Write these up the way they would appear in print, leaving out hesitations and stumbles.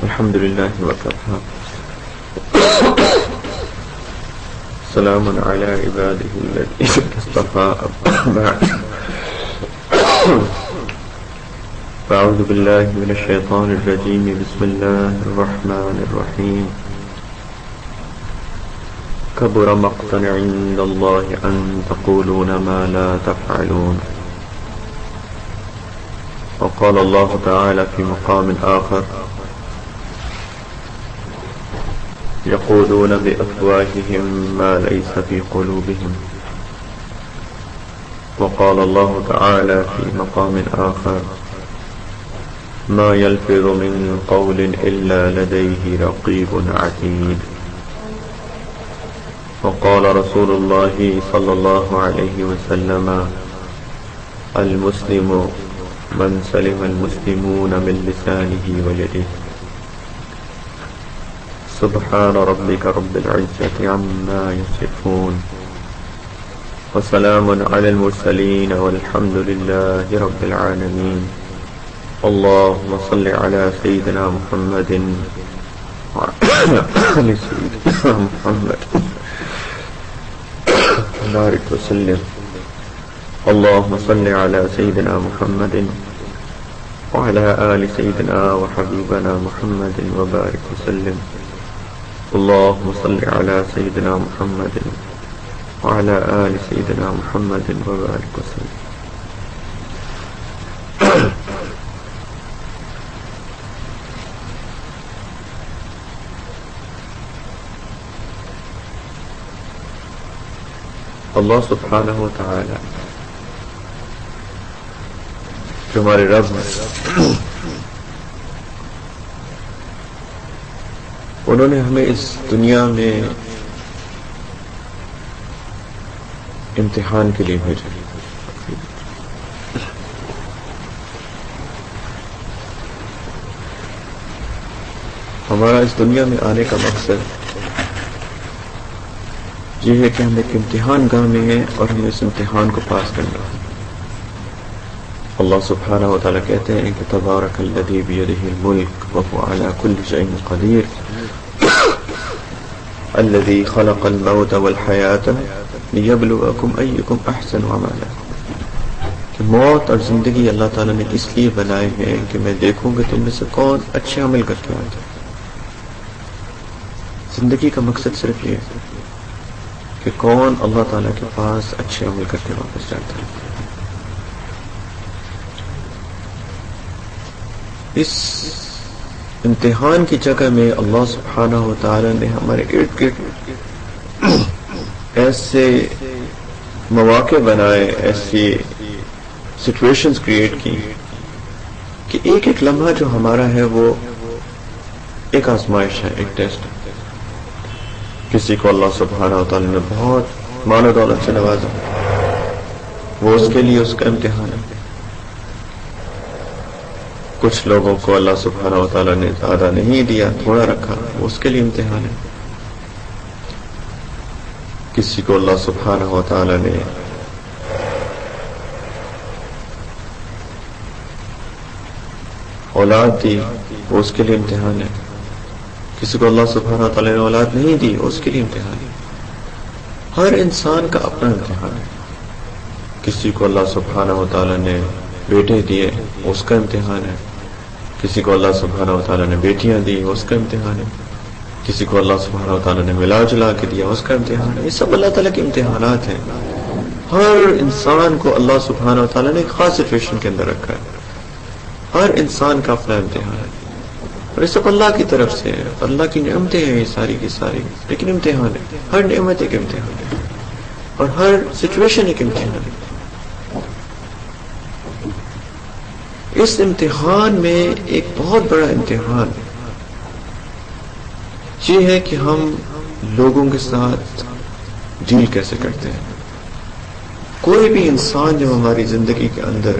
الحمد لله وكفى سلام على عباده الذين اصطفى بعد أعوذ بالله من الشيطان الرجيم بسم الله الرحمن الرحيم كبر مقتا عند الله أن تقولون ما لا تفعلون وقال الله تعالى في مقام آخر يقولون بأفواههم ما ليس في قلوبهم وقال الله تعالى في مقام آخر ما يلفظ من قول إلا لديه رقيب عتيد وقال رسول الله صلى الله عليه وسلم المسلم من سلم المسلمون من لسانه ويده سبحان ربك رب العزة عما يصفون وسلام على المرسلين والحمد لله رب العالمين اللهم صل على سيدنا محمد وعلى آل سيدنا محمد بارك وسلم اللهم صل على سيدنا محمد وعلى آل سيدنا وحبيبنا محمد وبارك وسلم اللهم صل على سيدنا محمد وعلى آل سيدنا محمد وبارك وسلم اللہ سبحانہ و تعالی جو ہمارے رب ہیں انہوں نے ہمیں اس دنیا میں امتحان کے لیے بھیجا. ہمارا اس دنیا میں آنے کا مقصد یہ ہے کہ ہم ایک امتحان گاہ میں ہیں اور ہمیں اس امتحان کو پاس کرنا ہے. اللہ سبحانہ و تعالیٰ کہتے ہیں کہ تبارک الذی بیدہ الملک وہو علی کل شیء قدیر الذی خلق الموت والحیاة لیبلوکم ایکم احسن عملا. کہ موت اور زندگی اللہ تعالیٰ نے اس لیے بنائے ہیں کہ میں دیکھوں کہ تم میں سے کون اچھے عمل کر کے آئے. زندگی کا مقصد صرف یہ ہے کہ کون اللہ تعالیٰ کے پاس اچھے عمل کر کے واپس جاتا ہے. اس امتحان کی جگہ میں اللہ سبحانہ و تعالیٰ نے ہمارے ارد گرد ایسے مواقع بنائے، ایسی سچویشنز کریٹ کی کہ ایک ایک لمحہ جو ہمارا ہے وہ ایک آزمائش ہے، ایک ٹیسٹ ہے. کسی کو اللہ سبحانہ و تعالیٰ نے بہت مال و دولت سے نوازا، وہ اس کے لیے اس کا امتحان ہے. کچھ لوگوں کو اللہ سبحانہ و تعالیٰ نے زیادہ نہیں دیا، تھوڑا رکھا، وہ اس کے لیے امتحان ہے. کسی کو اللہ سبحانہ و تعالیٰ نے اولاد دی، وہ اس کے لیے امتحان ہے. کسی کو اللہ سبحانہ و تعالیٰ نے اولاد نہیں دی، اس کے لیے امتحان ہے. ہر انسان کا اپنا امتحان ہے. کسی کو اللہ سبحانہ و تعالیٰ نے بیٹے دیے، اس کا امتحان ہے. کسی کو اللہ سبحانہ و تعالیٰ نے بیٹیاں دی، اس کا امتحان ہے. کسی کو اللہ سبحانہ و تعالیٰ نے ملا جلا کے دیا، اس کا امتحان ہے. یہ سب اللہ تعالیٰ کے امتحانات ہیں. ہر انسان کو اللہ سبحانہ و تعالیٰ نے ایک خاص سچویشن کے اندر رکھا ہے. ہر انسان کا اپنا امتحان ہے اور یہ سب اللہ کی طرف سے ہے. اللہ کی نعمتیں ہیں یہ ساری کی ساری، لیکن امتحان ہے. ہر نعمت ایک امتحان ہے اور ہر سچویشن ایک امتحان ہے. اس امتحان میں ایک بہت بڑا امتحان یہ ہے کہ ہم لوگوں کے ساتھ ڈیل کیسے کرتے ہیں. کوئی بھی انسان جب ہماری زندگی کے اندر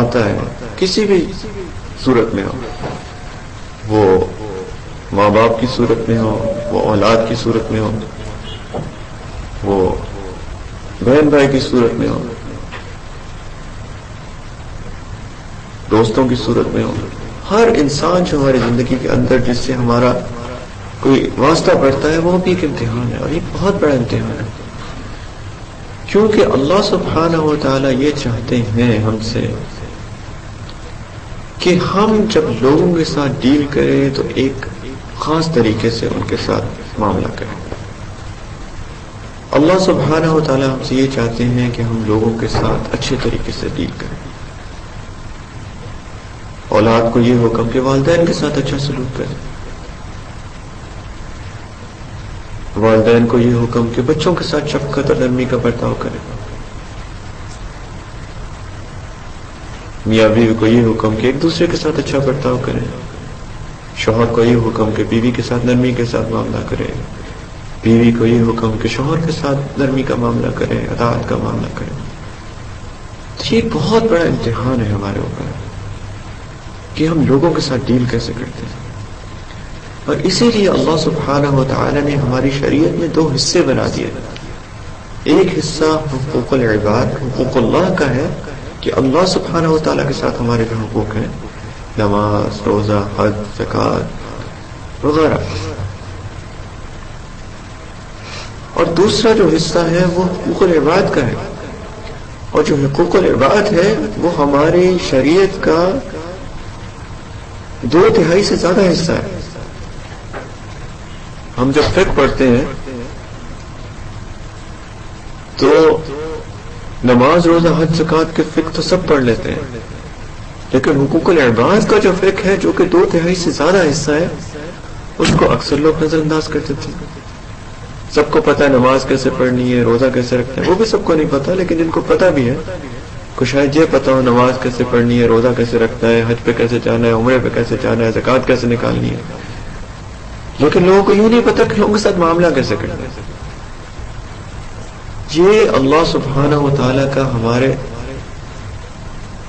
آتا ہے، کسی بھی صورت میں ہو، وہ ماں باپ کی صورت میں ہو، وہ اولاد کی صورت میں ہو، وہ بہن بھائی کی صورت میں ہو، دوستوں کی صورت میں ہو، ہر انسان جو ہماری زندگی کے اندر جس سے ہمارا کوئی واسطہ پڑتا ہے وہ بھی ایک امتحان ہے، اور یہ بہت بڑا امتحان ہے، کیونکہ اللہ سبحانہ و تعالیٰ یہ چاہتے ہیں ہم سے کہ ہم جب لوگوں کے ساتھ ڈیل کریں تو ایک خاص طریقے سے ان کے ساتھ معاملہ کریں۔ اللہ سبحانہ و تعالیٰ ہم سے یہ چاہتے ہیں کہ ہم لوگوں کے ساتھ اچھے طریقے سے ڈیل کریں۔ اولاد کو یہ حکم کہ والدین کے ساتھ اچھا سلوک کریں، والدین کو یہ حکم کہ بچوں کے ساتھ شفقت اور نرمی کا برتاؤ کریں، میاں بیوی کو یہ حکم کہ ایک دوسرے کے ساتھ اچھا برتاؤ کریں، شوہر کو یہ حکم کہ بیوی کے ساتھ نرمی کے ساتھ معاملہ کرے، بیوی کو یہ حکم کہ شوہر کے ساتھ نرمی کا معاملہ کرے، اطاعت کا معاملہ کرے۔ تو یہ بہت بڑا امتحان ہے ہمارے اوپر کہ ہم لوگوں کے ساتھ ڈیل کیسے کرتے ہیں، اور اسی لیے اللہ سبحانہ و تعالی نے ہماری شریعت میں دو حصے بنا دیے۔ ایک حصہ حقوق العباد، حقوق اللہ کا ہے کہ اللہ سبحانہ و تعالیٰ کے ساتھ ہمارے جو حقوق ہیں، نماز، روزہ، حج، زکوٰۃ وغیرہ، اور دوسرا جو حصہ ہے وہ حقوق العباد کا ہے، اور جو حقوق العباد ہے وہ ہماری شریعت کا 2/3 سے زیادہ حصہ ہے۔ ہم جب فقہ پڑھتے ہیں تو نماز، روزہ، حج، زکوٰۃ کے فقہ تو سب پڑھ لیتے ہیں، لیکن حقوق العباد کا جو فقہ ہے جو کہ 2/3 سے زیادہ حصہ ہے، اس کو اکثر لوگ نظر انداز کر دیتے ہیں۔ سب کو پتا ہے نماز کیسے پڑھنی ہے، روزہ کیسے رکھنا ہے، وہ بھی سب کو نہیں پتا، لیکن جن کو پتا بھی ہے، کو شاید یہ پتا ہو نماز کیسے پڑھنی ہے، روزہ کیسے رکھنا ہے، حج پہ کیسے جانا ہے، عمرے پہ کیسے جانا ہے، زکوٰۃ کیسے نکالنی ہے، لیکن لوگوں کو یوں نہیں پتا کہ لوگوں کے ساتھ معاملہ کیسے کرنا ہے۔ یہ اللہ سبحانہ و تعالیٰ کا ہمارے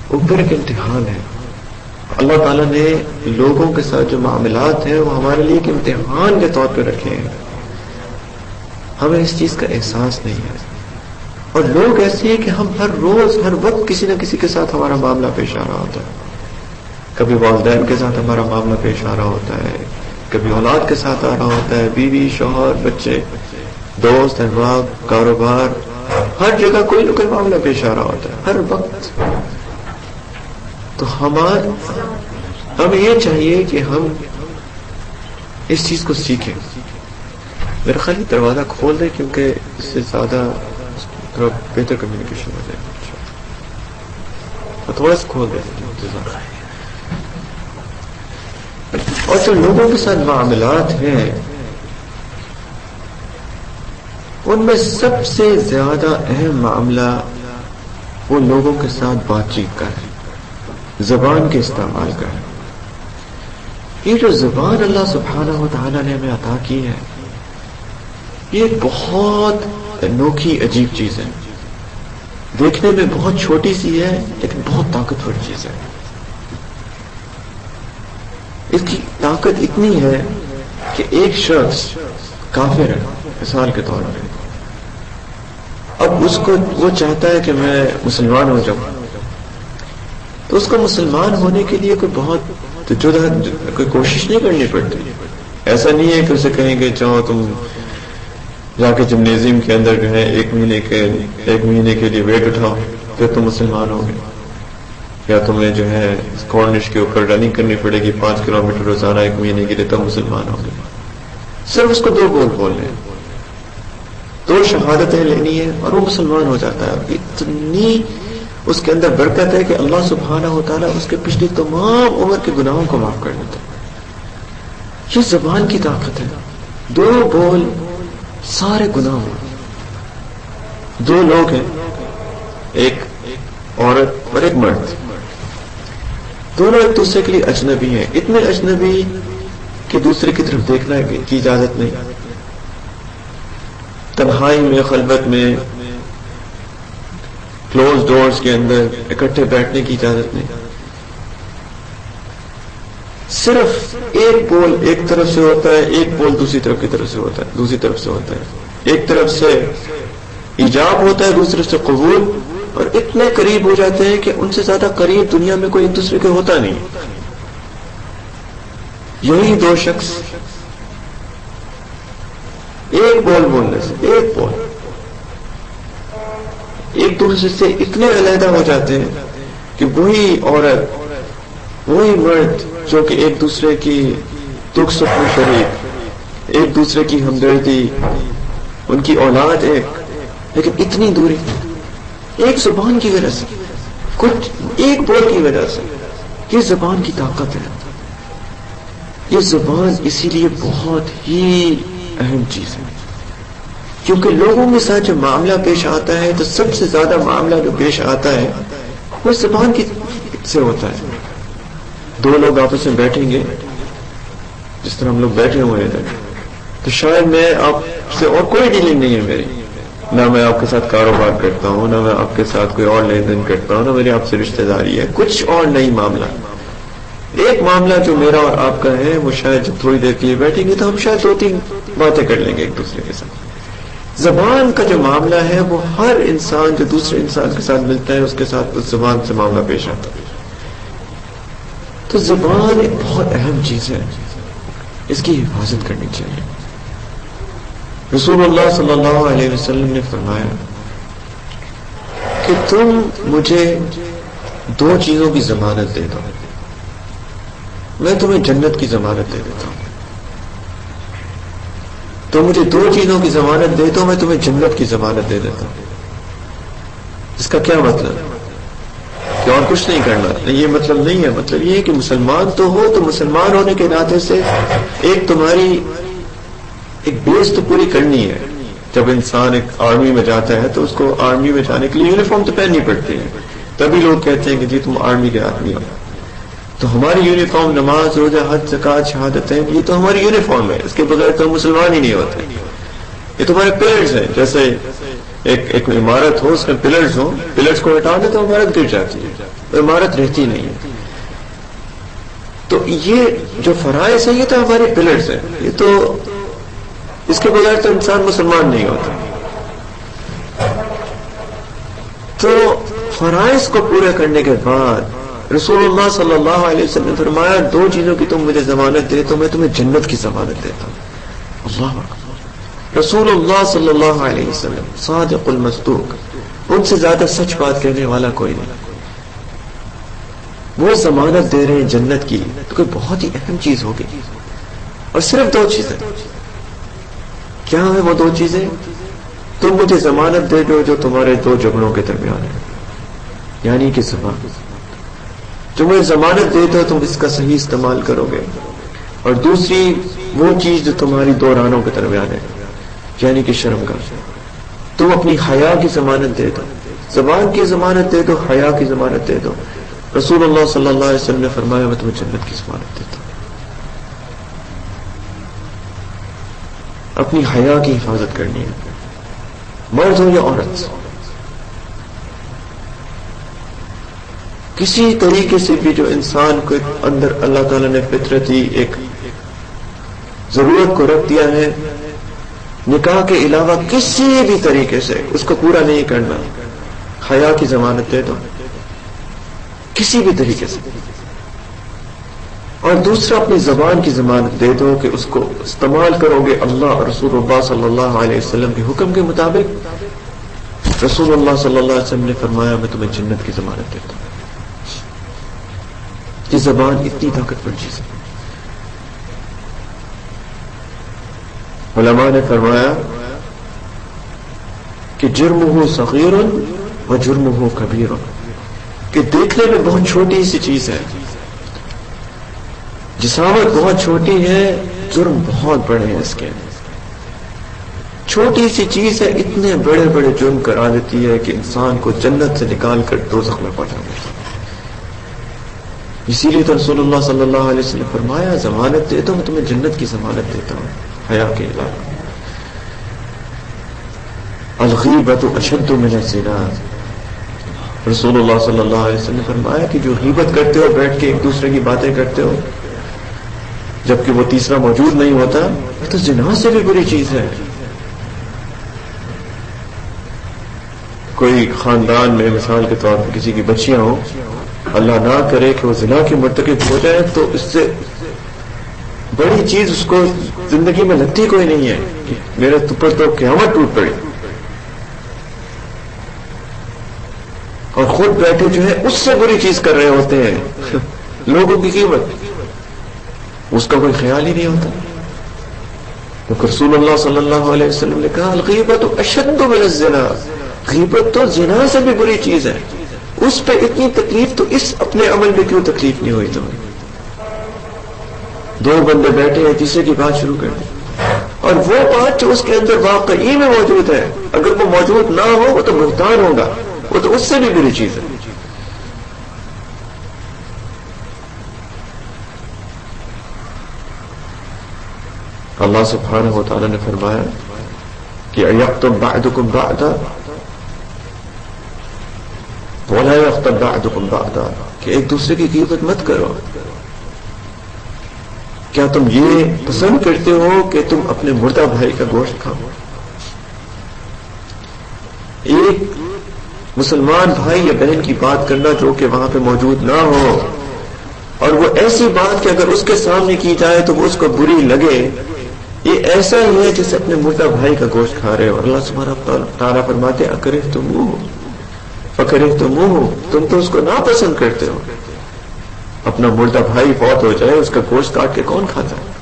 اوپر ایک امتحان ہے۔ اللہ تعالیٰ نے لوگوں کے ساتھ جو معاملات ہیں وہ ہمارے لیے ایک امتحان کے طور پہ رکھے ہیں، ہمیں اس چیز کا احساس نہیں ہے، اور لوگ ایسے ہیں کہ ہم ہر روز ہر وقت کسی نہ کسی کے ساتھ ہمارا معاملہ پیش آ رہا ہوتا ہے۔ کبھی والدین کے ساتھ ہمارا معاملہ پیش آ رہا ہوتا ہے، کبھی اولاد کے ساتھ آ رہا ہوتا ہے، بیوی، شوہر، بچے، دوست، احباب، کاروبار، ہر جگہ کوئی نہ کوئی معاملہ پیش آ رہا ہوتا ہے ہر وقت۔ تو ہمیں یہ چاہیے کہ ہم اس چیز کو سیکھیں۔ میرا خیال دروازہ کھول دیں، کیونکہ اس سے زیادہ تھوڑا بہتر کمیونیکیشن ہو جائے گا، تھوڑا سا کھول دیں۔ اور جو لوگوں کے ساتھ معاملات ہیں ان میں سب سے زیادہ اہم معاملہ وہ لوگوں کے ساتھ بات چیت کا ہے، زبان کے استعمال کا ہے۔ یہ جو زبان اللہ سبحانہ و تعالیٰ نے ہمیں عطا کی ہے، یہ بہت انوکھی عجیب چیز ہے، دیکھنے میں بہت چھوٹی سی ہے لیکن بہت طاقتور چیز ہے۔ اس کی طاقت اتنی ہے کہ ایک شخص کافر ہے مثال کے طور پہ، اب اس کو وہ چاہتا ہے کہ میں مسلمان ہو جاؤں، تو اس کو مسلمان ہونے کے لیے کوئی بہت کوئی کوشش نہیں کرنی پڑتی۔ ایسا نہیں ہے کہ اسے کہیں گے چاہو تم جا کے جمنیزیم کے اندر جو ہے ایک مہینے کے لیے ویٹ اٹھاؤ پھر تم مسلمان ہو گے، یا تمہیں جو ہے کارنش کے اوپر رننگ کرنی پڑے گی 5 کلومیٹر روزانہ 1 مہینے کے لیے، تب مسلمان ہو گے۔ صرف اس کو 2 بول بولنے، 2 شہادتیں لینی ہے اور وہ مسلمان ہو جاتا ہے۔ اتنی اس کے اندر برکت ہے کہ اللہ سبحانہ و تعالیٰ اس کے پچھلی تمام عمر کے گناہوں کو معاف کر دیتا ہے۔ یہ زبان کی طاقت ہے، 2 بول سارے گناہ۔ 2 لوگ ہیں، ایک عورت اور ایک مرد، دونوں ایک دوسرے کے لیے اجنبی ہیں، اتنے اجنبی کہ دوسرے کی طرف دیکھنا کی اجازت نہیں، تنہائی میں، خلوت میں، کلوز ڈورز کے اندر اکٹھے بیٹھنے کی اجازت نہیں۔ صرف ایک بول ایک طرف سے ہوتا ہے، ایک بول دوسری طرف کی طرف سے ہوتا ہے، دوسری طرف سے ہوتا ہے، ایک طرف سے ایجاب ہوتا ہے، دوسری طرف سے قبول، اور اتنے قریب ہو جاتے ہیں کہ ان سے زیادہ قریب دنیا میں کوئی ایک دوسرے کے ہوتا نہیں۔ یہی دو شخص ایک بول بولنے سے ایک دوسرے سے اتنے علیحدہ ہو جاتے ہیں کہ وہی عورت وہی مرد جو کہ ایک دوسرے کی دکھ سکھ میں شریک، ایک دوسرے کی ہمدردی، ان کی اولاد ایک، لیکن اتنی دوری ایک زبان کی وجہ سے، کچھ ایک بول کی وجہ سے۔ یہ زبان کی طاقت ہے، یہ زبان اسی لیے بہت ہی اہم چیز ہے، کیونکہ لوگوں کے ساتھ جو معاملہ پیش آتا ہے تو سب سے زیادہ معاملہ جو پیش آتا ہے وہ زبان کی سے ہوتا ہے۔ دو لوگ آپس میں بیٹھیں گے، جس طرح ہم لوگ بیٹھے ہوئے ہیں ادھر، تو شاید میں آپ سے اور کوئی ڈیلنگ نہیں ہے میری، نہ میں آپ کے ساتھ کاروبار کرتا ہوں، نہ میں آپ کے ساتھ کوئی اور لین دین کرتا ہوں، نہ میری آپ سے رشتہ داری ہے، کچھ اور نہیں معاملہ۔ ایک معاملہ جو میرا اور آپ کا ہے وہ شاید جب تھوڑی دیر کے لیے بیٹھیں گے تو ہم شاید 2-3 باتیں کر لیں گے ایک دوسرے کے ساتھ۔ زبان کا جو معاملہ ہے وہ ہر انسان جو دوسرے انسان کے ساتھ ملتا ہے اس کے ساتھ اس زبان سے معاملہ پیش آتا ہے۔ تو زبان ایک بہت اہم چیز ہے، اس کی حفاظت کرنی چاہیے۔ رسول اللہ صلی اللہ علیہ وسلم نے فرمایا کہ تم مجھے 2 چیزوں کی ضمانت دے دو، میں تمہیں جنت کی ضمانت دے دیتا ہوں۔ تو مجھے 2 چیزوں کی ضمانت دے دو، میں تمہیں جنت کی ضمانت دے دیتا ہوں۔ اس کا کیا مطلب کہ اور کچھ نہیں کرنا؟ یہ مطلب نہیں ہے، مطلب یہ ہے کہ مسلمان تو ہو، تو مسلمان ہونے کے ناطے سے ایک تمہاری ایک بیس تو پوری کرنی ہے۔ جب انسان ایک آرمی میں جاتا ہے تو اس کو آرمی میں جانے کے لیے یونیفارم تو پہننی پڑتی ہے، تبھی لوگ کہتے ہیں کہ جی تم آرمی کے آدمی ہو۔ تو ہماری یونیفارم نماز، روزہ، حج، زکوٰۃ، شہادتیں، یہ تو ہماری یونیفارم ہے، اس کے بغیر تو مسلمان ہی نہیں ہوتے۔ یہ تمہارے پلرز ہیں، جیسے ایک عمارت ہو، اس میں پلرز ہوں، پلرز کو ہٹا دے تو عمارت گر جاتی ہے، عمارت رہتی نہیں ہے۔ تو یہ جو فرائض ہیں یہ تو ہمارے پلرز ہیں، یہ تو اس کے بغیر تو انسان مسلمان نہیں ہوتا۔ تو فرائض کو پورا کرنے کے بعد رسول اللہ صلی اللہ علیہ وسلم نے فرمایا 2 چیزوں کی تم مجھے ضمانت دے تو میں تمہیں جنت کی ضمانت دیتا ہوں۔ اللہ اکبر۔ رسول اللہ صلی اللہ علیہ وسلم صادق المصدوق، ان سے زیادہ سچ بات کہنے والا کوئی نہیں، وہ ضمانت دے رہے ہیں جنت کی، تو کوئی بہت ہی اہم چیز ہوگی۔ اور صرف 2 چیزیں، کیا ہے وہ 2 چیزیں؟ تم مجھے ضمانت دے دو جو تمہارے 2 جھگڑوں کے درمیان ہے، یعنی کہ زبان، تمہیں ضمانت دے دو تم اس کا صحیح استعمال کرو گے۔ اور دوسری وہ چیز جو تمہاری 2 رانوں کے درمیان ہے، یعنی کہ شرم کا، تم اپنی حیا کی ضمانت دے دو، زبان کی ضمانت دے دو، حیا کی ضمانت دے دو۔ رسول اللہ صلی اللہ علیہ وسلم نے فرمایا میں تمہیں جنت کی ضمانت دیتا ہوں۔ اپنی حیا کی حفاظت کرنی ہے، مرد ہو یا عورت، کسی طریقے سے بھی جو انسان کو اندر اللہ تعالیٰ نے فطرتی ایک ضرورت کو رکھ دیا ہے، نکاح کے علاوہ کسی بھی طریقے سے اس کو پورا نہیں کرنا، حیا کی ضمانت دے دو کسی بھی طریقے سے۔ اور دوسرا اپنی زبان کی ضمانت دے دو کہ اس کو استعمال کرو گے اللہ اور رسول اللہ صلی اللہ علیہ وسلم کے حکم کے مطابق۔ رسول اللہ صلی اللہ علیہ وسلم نے فرمایا میں تمہیں جنت کی ضمانت دیتا ہوں۔ یہ زبان اتنی طاقتور چیز ہے۔ علماء نے فرمایا کہ جرمہ صغیر و جرمہ کبیر، کہ دیکھنے میں بہت چھوٹی سی چیز ہے، جسامت بہت چھوٹی ہے، جرم بہت بڑے ہیں اس کے۔ چھوٹی سی چیز ہے، اتنے بڑے بڑے جرم کرا دیتی ہے کہ انسان کو جنت سے نکال کر دوزخ میں پہنچا دیتی ہے۔ اسی لیے تو رسول اللہ صلی اللہ علیہ وسلم نے فرمایا ضمانت دے تو میں تمہیں جنت کی ضمانت دیتا ہوں حیا کے علاوہ۔ الغیبۃ اشد من الزنا، رسول اللہ صلی اللہ علیہ وسلم نے فرمایا کہ جو غیبت کرتے ہو، بیٹھ کے ایک دوسرے کی باتیں کرتے ہو جبکہ وہ تیسرا موجود نہیں ہوتا، یہ تو زنا سے بھی بری چیز ہے۔ کوئی خاندان میں مثال کے طور پر کسی کی بچیاں ہوں، اللہ نہ کرے کہ وہ زنا کے مرتکب ہو جائے، تو اس سے بڑی چیز اس کو زندگی میں لگتی کوئی نہیں ہے، میرے اوپر تو قیامت ٹوٹ پڑی، اور خود بیٹھے جو ہے اس سے بری چیز کر رہے ہوتے ہیں لوگوں کی قیمت، اس کا کوئی خیال ہی نہیں ہوتا. تو رسول اللہ صلی اللہ علیہ وسلم نے کہا الغیبۃ اشد من الزنا، غیبت تو زنا سے بھی بری چیز ہے. اس پہ اتنی تکلیف تو اس اپنے عمل پہ کیوں تکلیف نہیں ہوئی تمہیں؟ دو بندے بیٹھے ہیں، تیسرے کی بات شروع کر دی، اور وہ بات جو اس کے اندر واقعی میں موجود ہے اگر وہ موجود نہ ہو وہ تو بہتان ہوگا، وہ تو اس سے بھی بری چیز ہے. اللہ سبحانہ و تعالی نے فرمایا کہ یکتب بعضکم بعضا ولا یغتب بعضکم بعضا، کہ ایک دوسرے کی غیبت مت کرو. کیا تم یہ پسند کرتے ہو کہ تم اپنے مردہ بھائی کا گوشت کھاؤ؟ ایک مسلمان بھائی یا بہن کی بات کرنا جو کہ وہاں پہ موجود نہ ہو، اور وہ ایسی بات کہ اگر اس کے سامنے کی جائے تو وہ اس کو بری لگے، یہ ایسا ہی ہے جیسے اپنے مردہ بھائی کا گوشت کھا رہے ہو. اللہ سبحانہ تعالیٰ فرماتے اکرہتموہ فکرہتموہ، تم تو اس کو ناپسند کرتے ہو. اپنا مردہ بھائی فوت ہو جائے اس کا گوشت کاٹ کے کون کھاتا ہے؟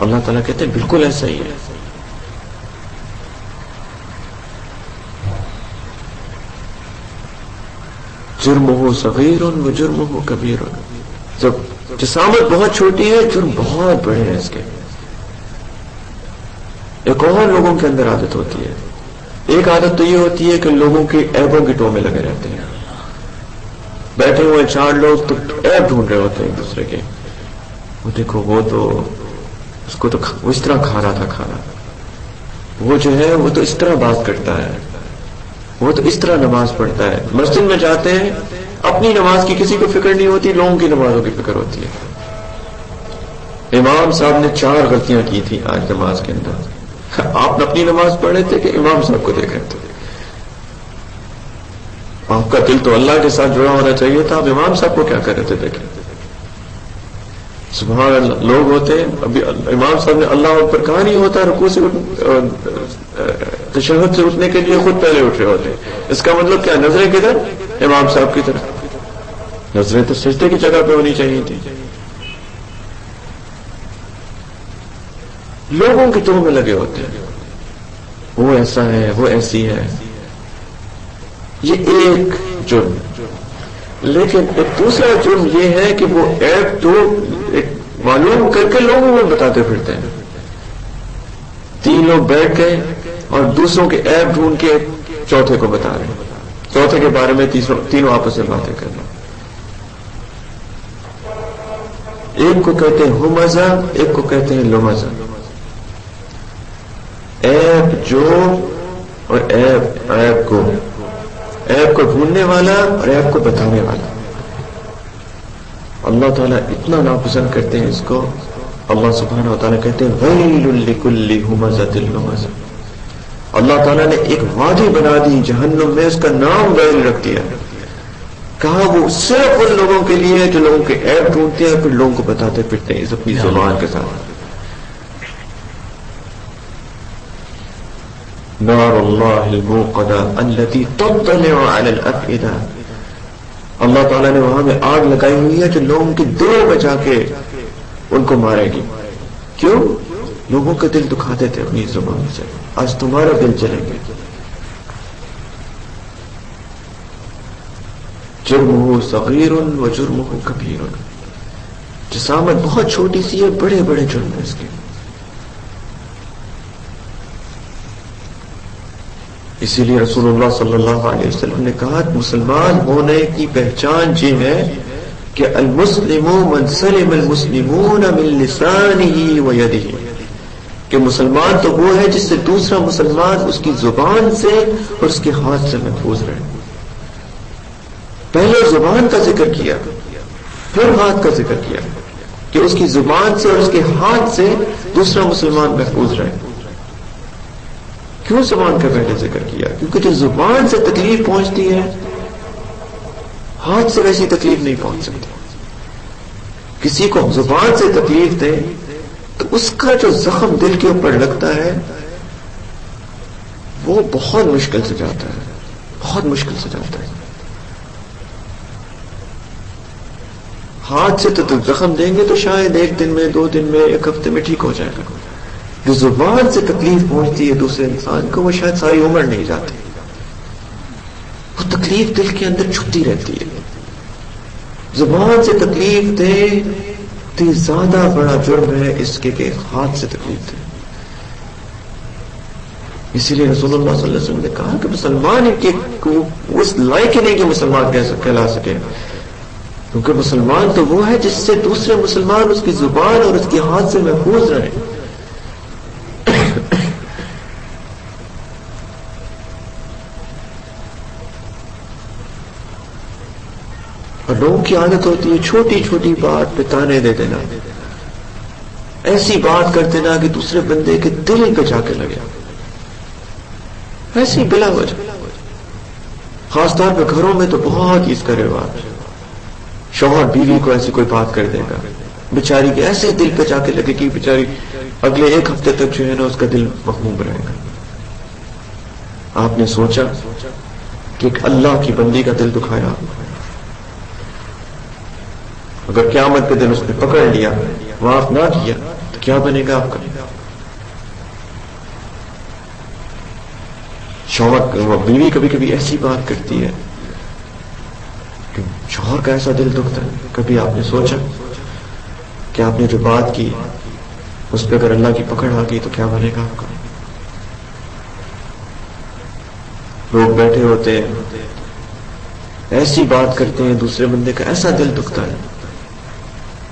اللہ تعالیٰ کہتے ہیں بالکل ایسا ہی ہے. جرمہ صغیر و جرمہ کبیر، جب جسامت بہت چھوٹی ہے جرم بہت بڑے ہیں اس کے. ایک اور لوگوں کے اندر عادت ہوتی ہے، ایک عادت تو یہ ہوتی ہے کہ لوگوں کے عیبوں کی ٹو میں لگے رہتے ہیں. بیٹھے ہوئے چار لوگ تو عیب ڈھونڈ رہے ہوتے ہیں ایک دوسرے کے، وہ دیکھو وہ تو اس کو تو وہ اس طرح کھا رہا تھا کھانا، وہ جو ہے وہ تو اس طرح بات کرتا ہے، وہ تو اس طرح نماز پڑھتا ہے. مسجد میں جاتے ہیں اپنی نماز کی کسی کو فکر نہیں ہوتی، لوگوں کی نمازوں کی فکر ہوتی ہے. امام صاحب نے 4 غلطیاں کی تھی آج نماز کے اندر، آپ نے اپنی نماز پڑھ رہے تھے کہ امام صاحب کو دیکھ رہے تھے؟ آپ کا دل تو اللہ کے ساتھ جڑا ہونا چاہیے تھا، آپ امام صاحب کو کیا کر رہے تھے؟ دیکھیں سبحان اللہ. لوگ ہوتے ہیں ابھی امام صاحب نے اللہ اکبر کہا نہیں ہوتا، رکوع سے تشہد سے اٹھنے کے لیے خود پہلے اٹھ رہے ہوتے ہیں. اس کا مطلب کیا؟ نظریں کدھر؟ امام صاحب کی طرف. نظریں تو سجدے کی جگہ پہ ہونی چاہیے تھی. لوگوں کی تہمت میں لگے ہوتے ہیں، وہ ایسا ہے، وہ ایسی ہے. یہ ایک جرم. لیکن ایک دوسرا جرم یہ ہے کہ وہ عیب تو معلوم کر کے لوگوں میں بتاتے پھرتے ہیں. 3 لوگ بیٹھ گئے اور دوسروں کے عیب ڈھونڈ کے چوتھے کو بتا رہے ہیں، چوتھے کے بارے میں تینوں آپس میں باتیں کرنا. ایک کو کہتے ہیں ہمزہ، ایک کو کہتے ہیں لمزہ. عیب جو اور عیب کو، عیب کو ڈھونڈنے والا اور عیب کو بتانے والا. اللہ تعالیٰ اتنا ناپسند کرتے ہیں اس کو. اللہ سبحانہ و تعالیٰ کہتے ہیں ویل لکل ہمزۃ لمزہ. اللہ تعالیٰ نے ایک وادی بنا دی جہنم میں، اس کا نام ویل رکھ دیا. کہا وہ صرف ان لوگوں کے لیے ہے جو لوگوں کے عیب ڈھونڈتے ہیں پھر لوگوں کو بتاتے پھرتے ہیں اپنی زبان کے ساتھ. نار اللہ الموقدہ التي تطلع على الافئدہ. اللہ تعالیٰ نے وہاں میں آگ لگائی ہوئی ہے جو لوگوں کے دلوں میں جا کے ان کو مارے گی. کیوں؟ لوگوں کے دل دکھاتے تھے اپنی زبان سے، آج تمہارا دل جلیں گے. جرمہ صغیر و جرمہ کبیر. جسامت بہت چھوٹی سی ہے، بڑے بڑے جرم ہیں اس کے. اسی لیے رسول اللہ صلی اللہ علیہ وسلم نے کہا مسلمان ہونے کی پہچان یہ ہے کہ المسلم من سلم المسلمون من لسانه ويده، کہ مسلمان تو وہ ہے جس سے دوسرا مسلمان اس کی زبان سے اور اس کے ہاتھ سے محفوظ رہے. پہلے زبان کا ذکر کیا پھر ہاتھ کا ذکر کیا کہ اس کی زبان سے اور اس کے ہاتھ سے دوسرا مسلمان محفوظ رہے. کیوں زبان کا پہلے ذکر کیا؟ کیونکہ جو زبان سے تکلیف پہنچتی ہے ہاتھ سے ویسی تکلیف نہیں پہنچ سکتی. کسی کو زبان سے تکلیف دے تو اس کا جو زخم دل کے اوپر لگتا ہے وہ بہت مشکل سے جاتا ہے، بہت مشکل سے جاتا ہے. ہاتھ سے تو زخم دیں گے تو شاید 1 دن میں، 2 دن میں، 1 ہفتے میں ٹھیک ہو جائے گا. جو زبان سے تکلیف پہنچتی ہے دوسرے انسان کو، وہ شاید ساری عمر نہیں جاتی. وہ تکلیف دل کے اندر چھپتی رہتی ہے. زبان سے تکلیف دے تو زیادہ بڑا جرم ہے اس کے کہ ہاتھ سے تکلیف دے. اسی لیے رسول اللہ صلی اللہ علیہ وسلم نے کہا کہ مسلمان اس لائق ہی نہیں کہ مسلمان کہلا سکے، کیونکہ مسلمان تو وہ ہے جس سے دوسرے مسلمان اس کی زبان اور اس کے ہاتھ سے محفوظ رہے. اور لوگوں کی عادت ہوتی ہے چھوٹی چھوٹی بات پہ تانے دے دینا، ایسی بات کر دینا کہ دوسرے بندے کے دل پہ جا کے لگے، ایسی بلا وجہ. خاص طور پہ گھروں میں تو بہت اس کا رواج. شوہر بیوی کو ایسی کوئی بات کر دے گا، بیچاری کے ایسے دل پہ جا کے لگے کہ بیچاری اگلے 1 ہفتے تک جو ہے نا اس کا دل مخموم رہے گا. آپ نے سوچا کہ ایک اللہ کی بندی کا دل دکھایا، اگر قیامت کے دن اس نے پکڑ لیا، معاف نہ کیا تو کیا بنے گا آپ کا؟ شوہر بیوی کبھی کبھی ایسی بات کرتی ہے کہ شوہر کا ایسا دل دکھتا ہے. کبھی آپ نے سوچا کہ آپ نے جو بات کی اس پہ اگر اللہ کی پکڑ آ گئی تو کیا بنے گا آپ کا؟ لوگ بیٹھے ہوتے ہیں ایسی بات کرتے ہیں، دوسرے بندے کا ایسا دل دکھتا ہے.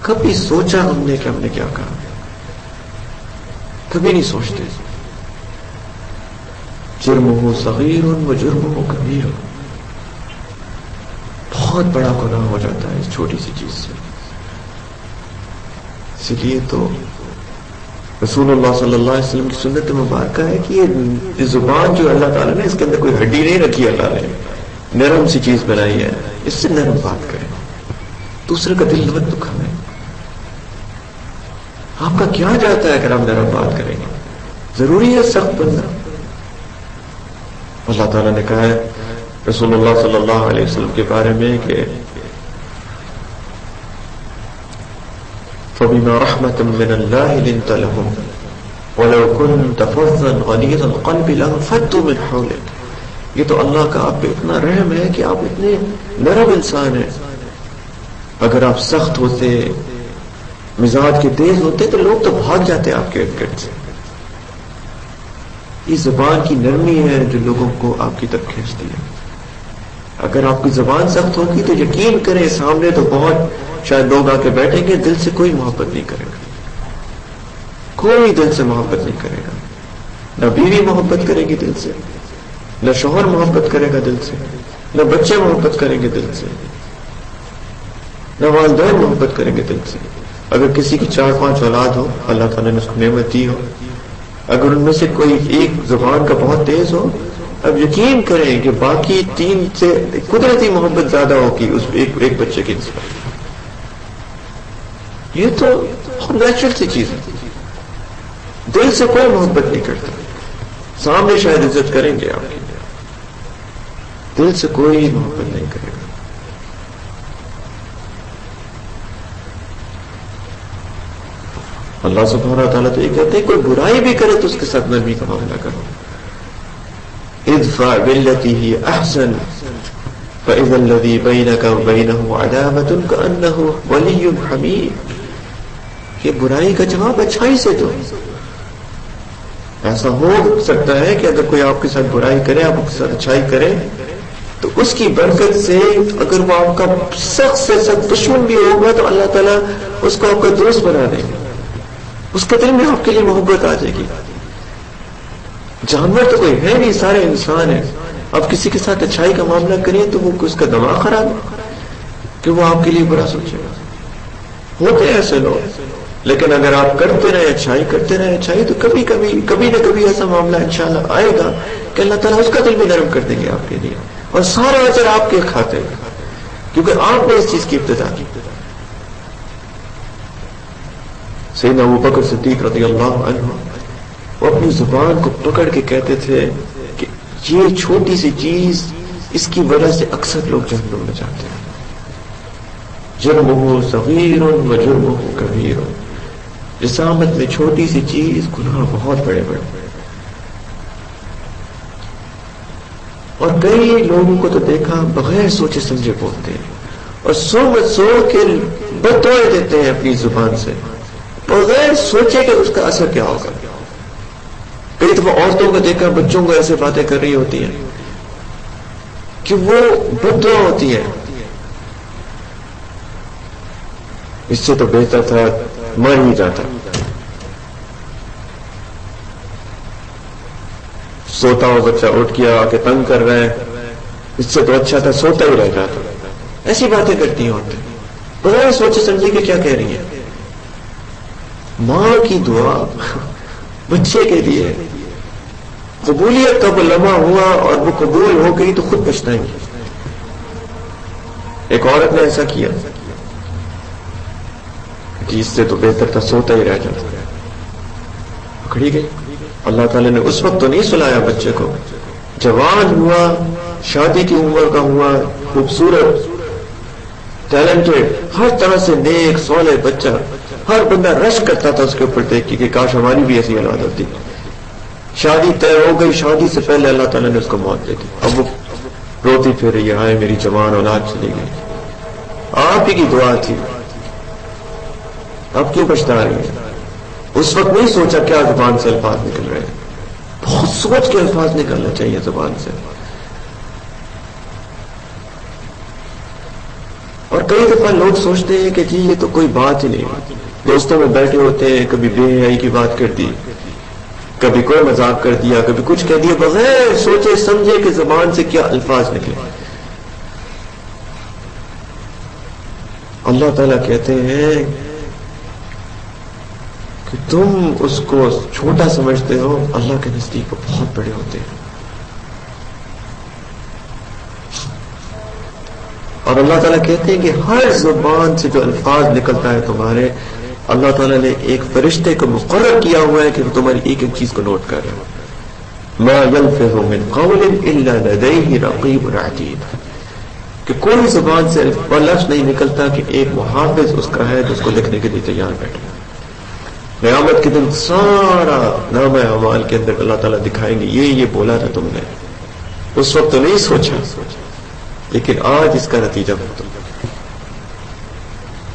کبھی سوچا ہم نے کہ ہم نے کیا کہا؟ کبھی نہیں سوچتے. جرمہ صغیر و جرمہ کبیر، بہت بڑا گناہ ہو جاتا ہے اس چھوٹی سی چیز سے. اسی لیے تو رسول اللہ صلی اللہ علیہ وسلم کی سنت مبارکہ ہے کہ یہ زبان جو اللہ تعالیٰ نے اس کے اندر کوئی ہڈی نہیں رکھی، اللہ نے نرم سی چیز بنائی ہے. اس سے نرم بات کریں، دوسرے کا دل مت دکھائیں. آپ کا کیا جاتا ہے اگر آپ نرم بات کریں گے؟ ضروری ہے سخت بننا. اللہ تعالیٰ نے کہا ہے رسول اللہ صلی اللہ علیہ وسلم کے بارے میں کہ فَبِمَا رَحْمَةٍ مِّنَ اللَّهِ لِنْتَ لَهُمْ وَلَوْ كُنْتَ فَظًّا غَلِيظَ الْقَلْبِ لَانفَضُّوا مِنْ حَوْلِكَ. یہ تو اللہ کا آپ پہ اتنا رحم ہے کہ آپ اتنے نرم انسان ہیں. اگر آپ سخت ہوتے، مزاج کے تیز ہوتے تو لوگ تو بھاگ جاتے آپ کے ارد گرد سے. یہ زبان کی نرمی ہے جو لوگوں کو آپ کی طرف کھینچتی ہے. اگر آپ کی زبان سخت ہوگی تو یقین کریں سامنے تو بہت شاید لوگ آ کے بیٹھیں گے، دل سے کوئی محبت نہیں کرے گا، کوئی دل سے محبت نہیں کرے گا. نہ بیوی محبت کرے گی دل سے، نہ شوہر محبت کرے گا دل سے، نہ بچے محبت کریں گے دل سے، نہ والدین محبت کریں گے دل سے. اگر کسی کی 4-5 اولاد ہو، اللہ تعالیٰ نے اس کو نعمت دی ہو، اگر ان میں سے کوئی ایک زبان کا بہت تیز ہو، اب یقین کریں کہ باقی 3 سے قدرتی محبت زیادہ ہوگی اس ایک بچے کی نسبت. یہ تو نیچرل سی چیز ہے. دل سے کوئی محبت نہیں کرتا. سامنے شاید عزت کریں گے آپ کی، دل سے کوئی محبت نہیں کرے گا. اللہ سبحانہ وتعالیٰ تو یہ کہتے ہیں کوئی برائی بھی کرے تو اس کے ساتھ نرمی کا معاملہ کرو. ادفع بالتي هي احسن فاذا الذي بينك وبينه عداوة كأنه ولي حميم. یہ برائی کا جواب اچھائی سے دو. ایسا ہو سکتا ہے کہ اگر کوئی آپ کے ساتھ برائی کرے، آپ کے ساتھ اچھائی کرے، تو اس کی برکت سے اگر وہ آپ کا سخت سے سخت دشمن بھی ہوگا تو اللہ تعالیٰ اس کو آپ کا دوست بنا دے گا. اس کے دل میں آپ کے لیے محبت آ جائے گی. جانور تو کوئی ہے نہیں، سارے انسان ہیں. اب کسی کے ساتھ اچھائی کا معاملہ کریں تو وہ اس کا دماغ خراب ہے کہ وہ آپ کے لیے برا سوچے گا. ہوتے ہیں ایسے لوگ. لیکن اگر آپ کرتے رہے اچھائی، کرتے رہے اچھائی، تو کبھی نہ کبھی ایسا معاملہ انشاءاللہ آئے گا کہ اللہ تعالیٰ اس کا دل بھی نرم کر دیں گے آپ کے لیے، اور سارا اجر آپ کے کھاتے ہیں کیونکہ آپ نے اس چیز کی ابتدا کی. سیدنا ابوبکر صدیق رضی اللہ عنہ وہ اپنی زبان کو پکڑ کے کہتے تھے کہ یہ چھوٹی سی چیز، اس کی وجہ سے اکثر لوگ جہنم میں جاتے ہیں. جرمہ صغیر و جرمہ کبیر، جسامت میں چھوٹی سی چیز، گناہ بہت بڑے بڑے. اور کئی لوگوں کو تو دیکھا بغیر سوچے سمجھے بولتے ہیں اور سوچ کے بتوائے دیتے ہیں اپنی زبان سے بغیر سوچے کہ اس کا اثر کیا ہوگا. کئی دفعہ عورتوں کو دیکھا بچوں کو ایسے باتیں کر رہی ہوتی ہیں کہ وہ بددعا ہوتی ہے. اس سے تو بہتر تھا مر ہی جاتا، سوتا ہو بچہ اٹھ گیا آ کے تنگ کر رہا ہے، اس سے تو اچھا تھا سوتا ہی رہ جاتا. ایسی باتیں کرتی ہیں عورتیں بغیر سوچے سمجھے کہ کیا کہہ رہی ہیں. ماں کی دعا بچے کے لیے قبولیت کا وہ لمحہ ہوا اور وہ قبول ہو گئی تو خود پچھتائیں گی. ایک عورت نے ایسا کیا کہ اس سے تو بہتر تھا سوتا ہی رہ جاتا. پکڑی گئی. اللہ تعالیٰ نے اس وقت تو نہیں سلایا بچے کو، جوان ہوا، شادی کی عمر کا ہوا، خوبصورت، ٹیلنٹڈ، ہر طرح سے نیک صالح بچہ، ہر بندہ رش کرتا تھا اس کے اوپر دیکھ کے کہ کاش ہماری بھی ایسی اولاد ہوتی. شادی طے ہو گئی، شادی سے پہلے اللہ تعالیٰ نے اس کو موت دے دی. اب وہ روتی پھر رہی ہے، میری جوان اولاد چلی گئی. آپ ہی کی دعا تھی، اب کیوں پچھتا رہی ہے؟ اس وقت نہیں سوچا کیا زبان سے الفاظ نکل رہے ہیں. بہت سوچ کے الفاظ نکلنا چاہیے زبان سے. اور کئی دفعہ لوگ سوچتے ہیں کہ جی یہ تو کوئی بات ہی نہیں، دوستوں میں بیٹھے ہوتے ہیں، کبھی بے حیائی کی بات کر دی، کبھی کوئی مذاق کر دیا، کبھی کچھ کہہ دیا، بغیر سوچے سمجھے کہ زبان سے کیا الفاظ نکلے. اللہ تعالیٰ کہتے ہیں کہ تم اس کو چھوٹا سمجھتے ہو، اللہ کے نزدیک وہ بہت بڑے ہوتے ہیں. اور اللہ تعالیٰ کہتے ہیں کہ ہر زبان سے جو الفاظ نکلتا ہے تمہارے، اللہ تعالیٰ نے ایک فرشتے کو مقرر کیا ہوا ہے کہ وہ تمہاری ایک ایک چیز کو نوٹ کر رہے ہو. ما يلفظ من قول الا لديه رقیب عتید، کہ کوئی زبان سے لفظ نہیں نکلتا کہ ایک محافظ اس کا ہے جو اس کو لکھنے کے لیے تیار بیٹھے. قیامت کے دن سارا نامہ اعمال کے اندر اللہ تعالیٰ دکھائیں گے یہ بولا تھا تم نے. اس وقت تو نہیں سوچا، لیکن آج اس کا نتیجہ بہت.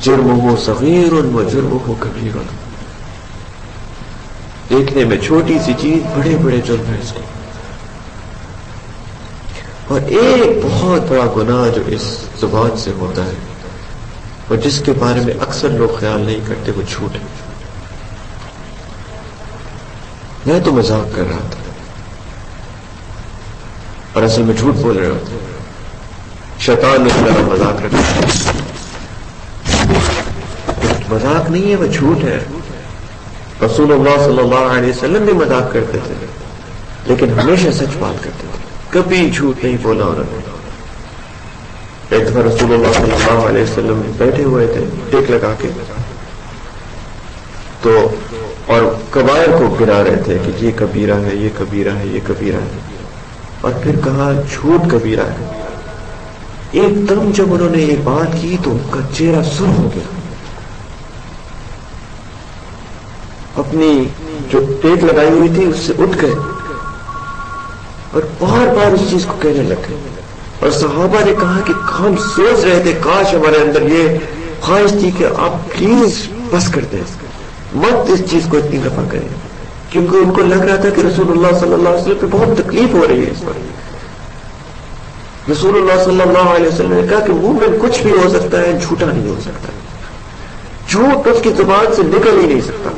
جرمہ صغیر و جرمہ کبیر، دیکھنے میں چھوٹی سی چیز، بڑے بڑے جرم ہے اس کو. اور ایک بہت بڑا گناہ جو اس زبان سے ہوتا ہے اور جس کے بارے میں اکثر لوگ خیال نہیں کرتے، وہ جھوٹ ہے. میں تو مذاق کر رہا تھا اور اصل میں جھوٹ بول رہے ہوتے. شیطان نے میرا مذاق رکھا، مذاق نہیں ہے، وہ جھوٹ ہے. رسول اللہ صلی اللہ علیہ وسلم بھی مذاق کرتے تھے لیکن ہمیشہ سچ بات کرتے تھے، کبھی جھوٹ نہیں بولا انہوں نے. ایک دفعہ رسول اللہ صلی اللہ علیہ وسلم بیٹھے ہوئے تھے ٹیک لگا کے، تو اور کبائر کو گنا رہے تھے کہ یہ کبیرہ ہے، یہ کبیرہ ہے، یہ کبیرہ ہے. اور پھر کہا جھوٹ کبیرہ ہے. ایک دم جب انہوں نے یہ بات کی تو ان کا چہرہ سرخ ہو گیا، اپنی جو ٹیک لگائی ہوئی تھی اس سے اٹھ گئے اور بار بار اس چیز کو کہنے لگے. اور صحابہ نے کہا کہ ہم سوچ رہے تھے کاش ہمارے اندر یہ خواہش تھی کہ آپ پلیز بس کر دیں، مت اس چیز کو اتنی دفعہ کریں، کیونکہ ان کو لگ رہا تھا کہ رسول اللہ صلی اللہ علیہ وسلم پہ بہت تکلیف ہو رہی ہے اس پر. رسول اللہ صلی اللہ علیہ وسلم نے کہا کہ مومن کچھ بھی ہو سکتا ہے، جھوٹا نہیں ہو سکتا. جھوٹ اس کی زبان سے نکل ہی نہیں سکتا،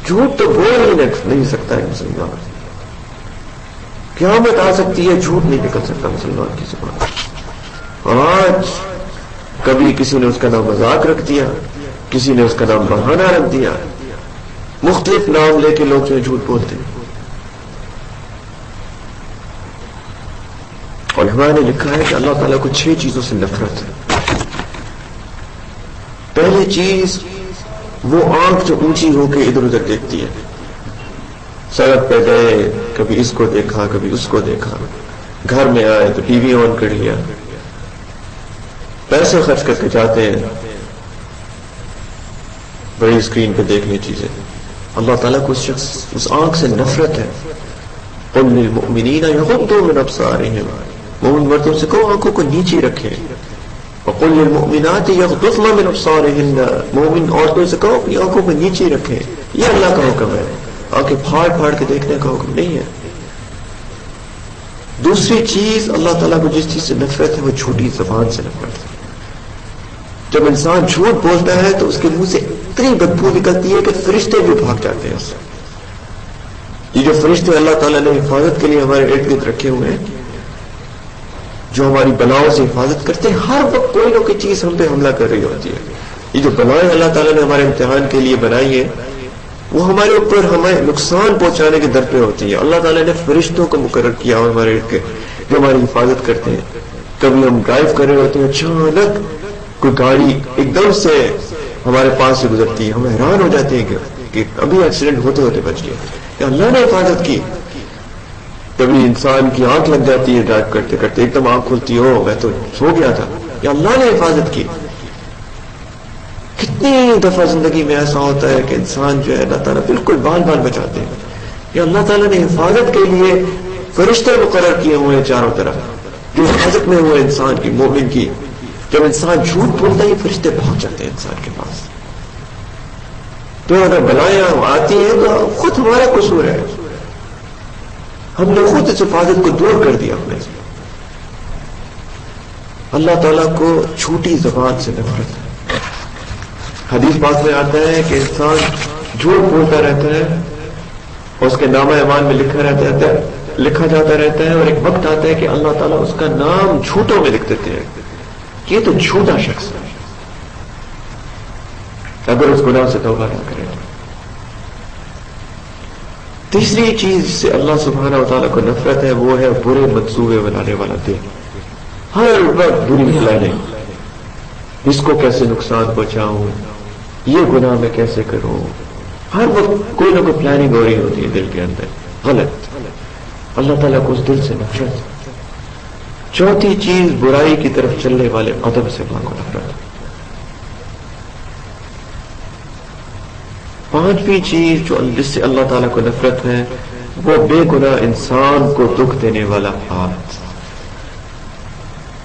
جھوٹ تو بول ہی نہیں سکتا ہے مسلمان. قیامت آ سکتی ہے، جھوٹ نہیں نکل سکتا مسلمان کی زبان. اور آج کبھی کسی نے اس کا نام مذاق رکھ دیا، کسی نے اس کا نام بہانہ رکھ دیا، مختلف نام لے کے لوگ جو جھوٹ بولتے ہیں. علماء نے لکھا ہے کہ اللہ تعالیٰ کو 6 چیزوں سے نفرت ہے. پہلی چیز وہ آنکھ جو اونچی ہو کے ادھر ادھر دیکھتی ہے، سڑک پہ گئے کبھی اس کو دیکھا کبھی اس کو دیکھا، گھر میں آئے تو ٹی وی آن کر لیا، پیسے خرچ کر کے جاتے ہیں بڑی اسکرین پہ دیکھنے چیزیں۔ اللہ تعالیٰ کو اس آنکھ سے نفرت ہے۔ قل للمؤمنین یغضوا من ابصارہم، مومن مردوں سے کہو آنکھوں کو نیچے رکھے، وقل للمؤمنات یغضضن من ابصارہن، مومن عورتوں سے کہو اپنی آنکھوں کو نیچے رکھے۔ یہ اللہ کا حکم ہے، آنکھیں پھاڑ پھاڑ کے دیکھنے کا حکم نہیں ہے۔ دوسری چیز اللہ تعالیٰ کو جس چیز سے نفرت ہے وہ جھوٹی زبان سے نفرت ہے۔ جب انسان جھوٹ بولتا ہے تو اس کے منہ سے اتنی بدبو نکلتی ہے کہ فرشتے بھی بھاگ جاتے ہیں اس سے۔ یہ جو فرشتے اللہ تعالیٰ نے حفاظت کے لیے ہمارے ارد گرد رکھے ہوئے ہیں، جو ہماری بلاؤں سے حفاظت کرتے ہیں، ہر وقت کوئی نہ کوئی چیز ہم پہ حملہ کر رہی ہوتی ہے۔ یہ جو بلائیں اللہ تعالیٰ نے ہمارے امتحان کے لیے بنائی ہے وہ ہمارے اوپر ہمیں نقصان پہنچانے کے در پہ ہوتی ہے۔ اللہ تعالیٰ نے فرشتوں کو مقرر کیا ہو ہمارے ارد گرد جو ہماری حفاظت کرتے ہیں۔ کبھی ہم ڈرائیو کر رہے ہوتے ہیں، اچانک کوئی گاڑی ایک دم سے ہمارے پاس سے گزرتی ہے، ہم حیران ہو جاتے ہیں کہ ابھی ایکسیڈنٹ ہوتے ہوتے بچ گیا کہ اللہ نے حفاظت کی۔ کبھی انسان کی آنکھ لگ جاتی ہے ڈرائیو کرتے کرتے، ایک دم آنکھ کھلتی ہو میں تو سو گیا تھا، کہ اللہ نے حفاظت کی۔ کتنی دفعہ زندگی میں ایسا ہوتا ہے کہ انسان جو ہے اللہ تعالیٰ بالکل بال بال بچاتے ہیں، کہ اللہ تعالیٰ نے حفاظت کے لیے فرشتے مقرر کیے ہوئے ہیں چاروں طرف، جو حفاظت میں ہوئے انسان کی، مومن کی۔ جب انسان جھوٹ بولتا ہے فرشتے پہنچ جاتے ہیں انسان کے پاس۔ تو اگر بلائیں آتی ہیں تو خود ہمارا قصور ہے، ہم نے خود اس حفاظت کو دور کر دیا اپنے سے۔ اللہ تعالیٰ کو چھوٹی زبان سے نفرت ہے۔ حدیث پاک میں آتا ہے کہ انسان جھوٹ بولتا رہتا ہے اور اس کے نامہ اعمال میں لکھا جاتا رہتا ہے، اور ایک وقت آتا ہے کہ اللہ تعالیٰ اس کا نام جھوٹوں میں لکھ دیتے ہیں، یہ تو جھوٹا شخص ہے اگر اس گناہ سے توبہ نہ کرے۔ تیسری چیز سے اللہ سبحانہ و تعالیٰ کو نفرت ہے، وہ ہے برے منصوبے بنانے والا دل۔ ہر وقت بری پلاننگ، اس کو کیسے نقصان پہنچاؤں، یہ گناہ میں کیسے کروں، ہر وقت کوئی نہ کوئی پلاننگ ہو رہی ہوتی ہے دل کے اندر، غلط۔ اللہ تعالیٰ کو اس دل سے نفرت ہے۔ چوتھی چیز برائی کی طرف چلنے والے قدم سے اللہ کو نفرت ہے۔ پانچویں چیز جو جس سے اللہ تعالیٰ کو نفرت ہے وہ بے گناہ انسان کو دکھ دینے والا ہاتھ،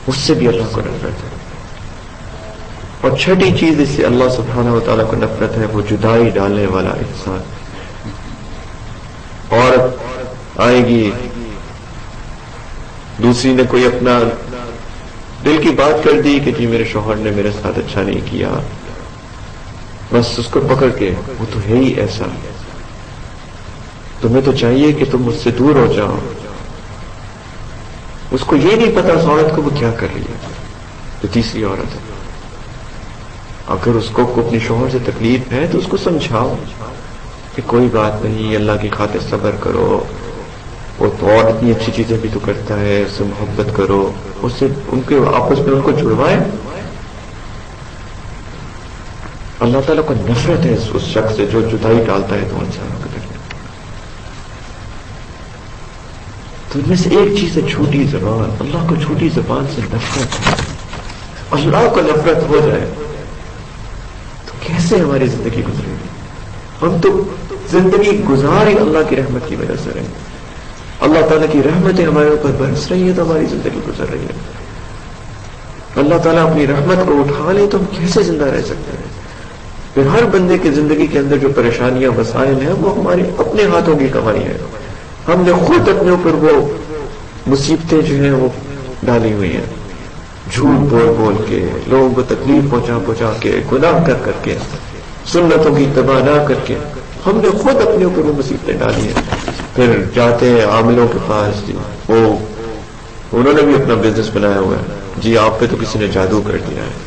اس سے بھی اللہ کو نفرت ہے۔ اور چھٹی چیز جس سے اللہ سبحانہ و تعالیٰ کو نفرت ہے وہ جدائی ڈالنے والا انسان۔ عورت آئے گی، دوسری نے کوئی اپنا دل کی بات کر دی کہ جی میرے شوہر نے میرے ساتھ اچھا نہیں کیا، بس اس کو پکڑ کے وہ تو ہے ہی ایسا، تمہیں تو چاہیے کہ تم مجھ سے دور ہو جاؤ۔ اس کو یہ نہیں پتا اس عورت کو وہ کیا کر رہی ہے، تو تیسری عورت ہے۔ اگر اس کو اپنے شوہر سے تکلیف ہے تو اس کو سمجھاؤ کہ کوئی بات نہیں، اللہ کی خاطر صبر کرو، وہ تو اور اتنی اچھی چیزیں بھی تو کرتا ہے، اس سے محبت کرو، اس سے ان کے آپس میں ان کو جڑوائے۔ اللہ تعالیٰ کو نفرت ہے اس شخص سے جو جدائی ڈالتا ہے دو انسانوں کے درمیان۔ تو ان میں سے ایک چیز ہے چھوٹی زبان۔ اللہ کو چھوٹی زبان سے نفرت ہے۔ اللہ کو نفرت ہو جائے تو کیسے ہماری زندگی گزرے گی؟ ہم تو زندگی گزار ہی اللہ کی رحمت کی وجہ سے رہے ہیں۔ اللہ تعالیٰ کی رحمتیں ہمارے اوپر برس رہی ہے تو ہماری زندگی گزر رہی ہے۔ اللہ تعالیٰ اپنی رحمت کو اٹھا لے تو ہم کیسے زندہ رہ سکتے ہیں؟ پھر ہر بندے کی زندگی کے اندر جو پریشانیاں مسائل ہیں وہ ہماری اپنے ہاتھوں کی کمائی ہے۔ ہم نے خود اپنے اوپر وہ مصیبتیں جو ہیں وہ ڈالی ہوئی ہیں، جھوٹ بول بول کے، لوگوں کو تکلیف پہنچا کے، گناہ کر کر کے، سنتوں کی اتباع نہ کر کے، ہم نے خود اپنے اوپر وہ مصیبتیں ڈالی ہیں۔ پھر جاتے ہیں عاملوں کے پاس، وہ انہوں نے بھی اپنا بزنس بنایا ہوا ہے، جی آپ پہ تو کسی نے جادو کر دیا ہے،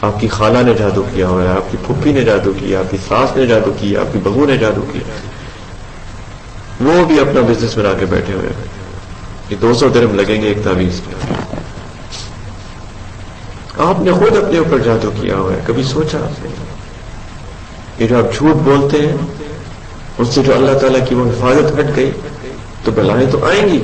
آپ کی خالہ نے جادو کیا ہوا ہے، آپ کی پھوپھی نے جادو کیا، آپ کی ساس نے جادو کیا، آپ کی بہو نے جادو کیا، وہ بھی اپنا بزنس بنا کے بیٹھے ہوئے ہیں کہ 200 درہم لگیں گے ایک تعویذ پہ۔ آپ نے خود اپنے اوپر جادو کیا ہوا ہے، کبھی سوچا آپ نے؟ یہ جو آپ جھوٹ بولتے ہیں اس سے جو اللہ تعالیٰ کی وہ حفاظت ہٹ گئی تو بلائیں تو آئیں گی.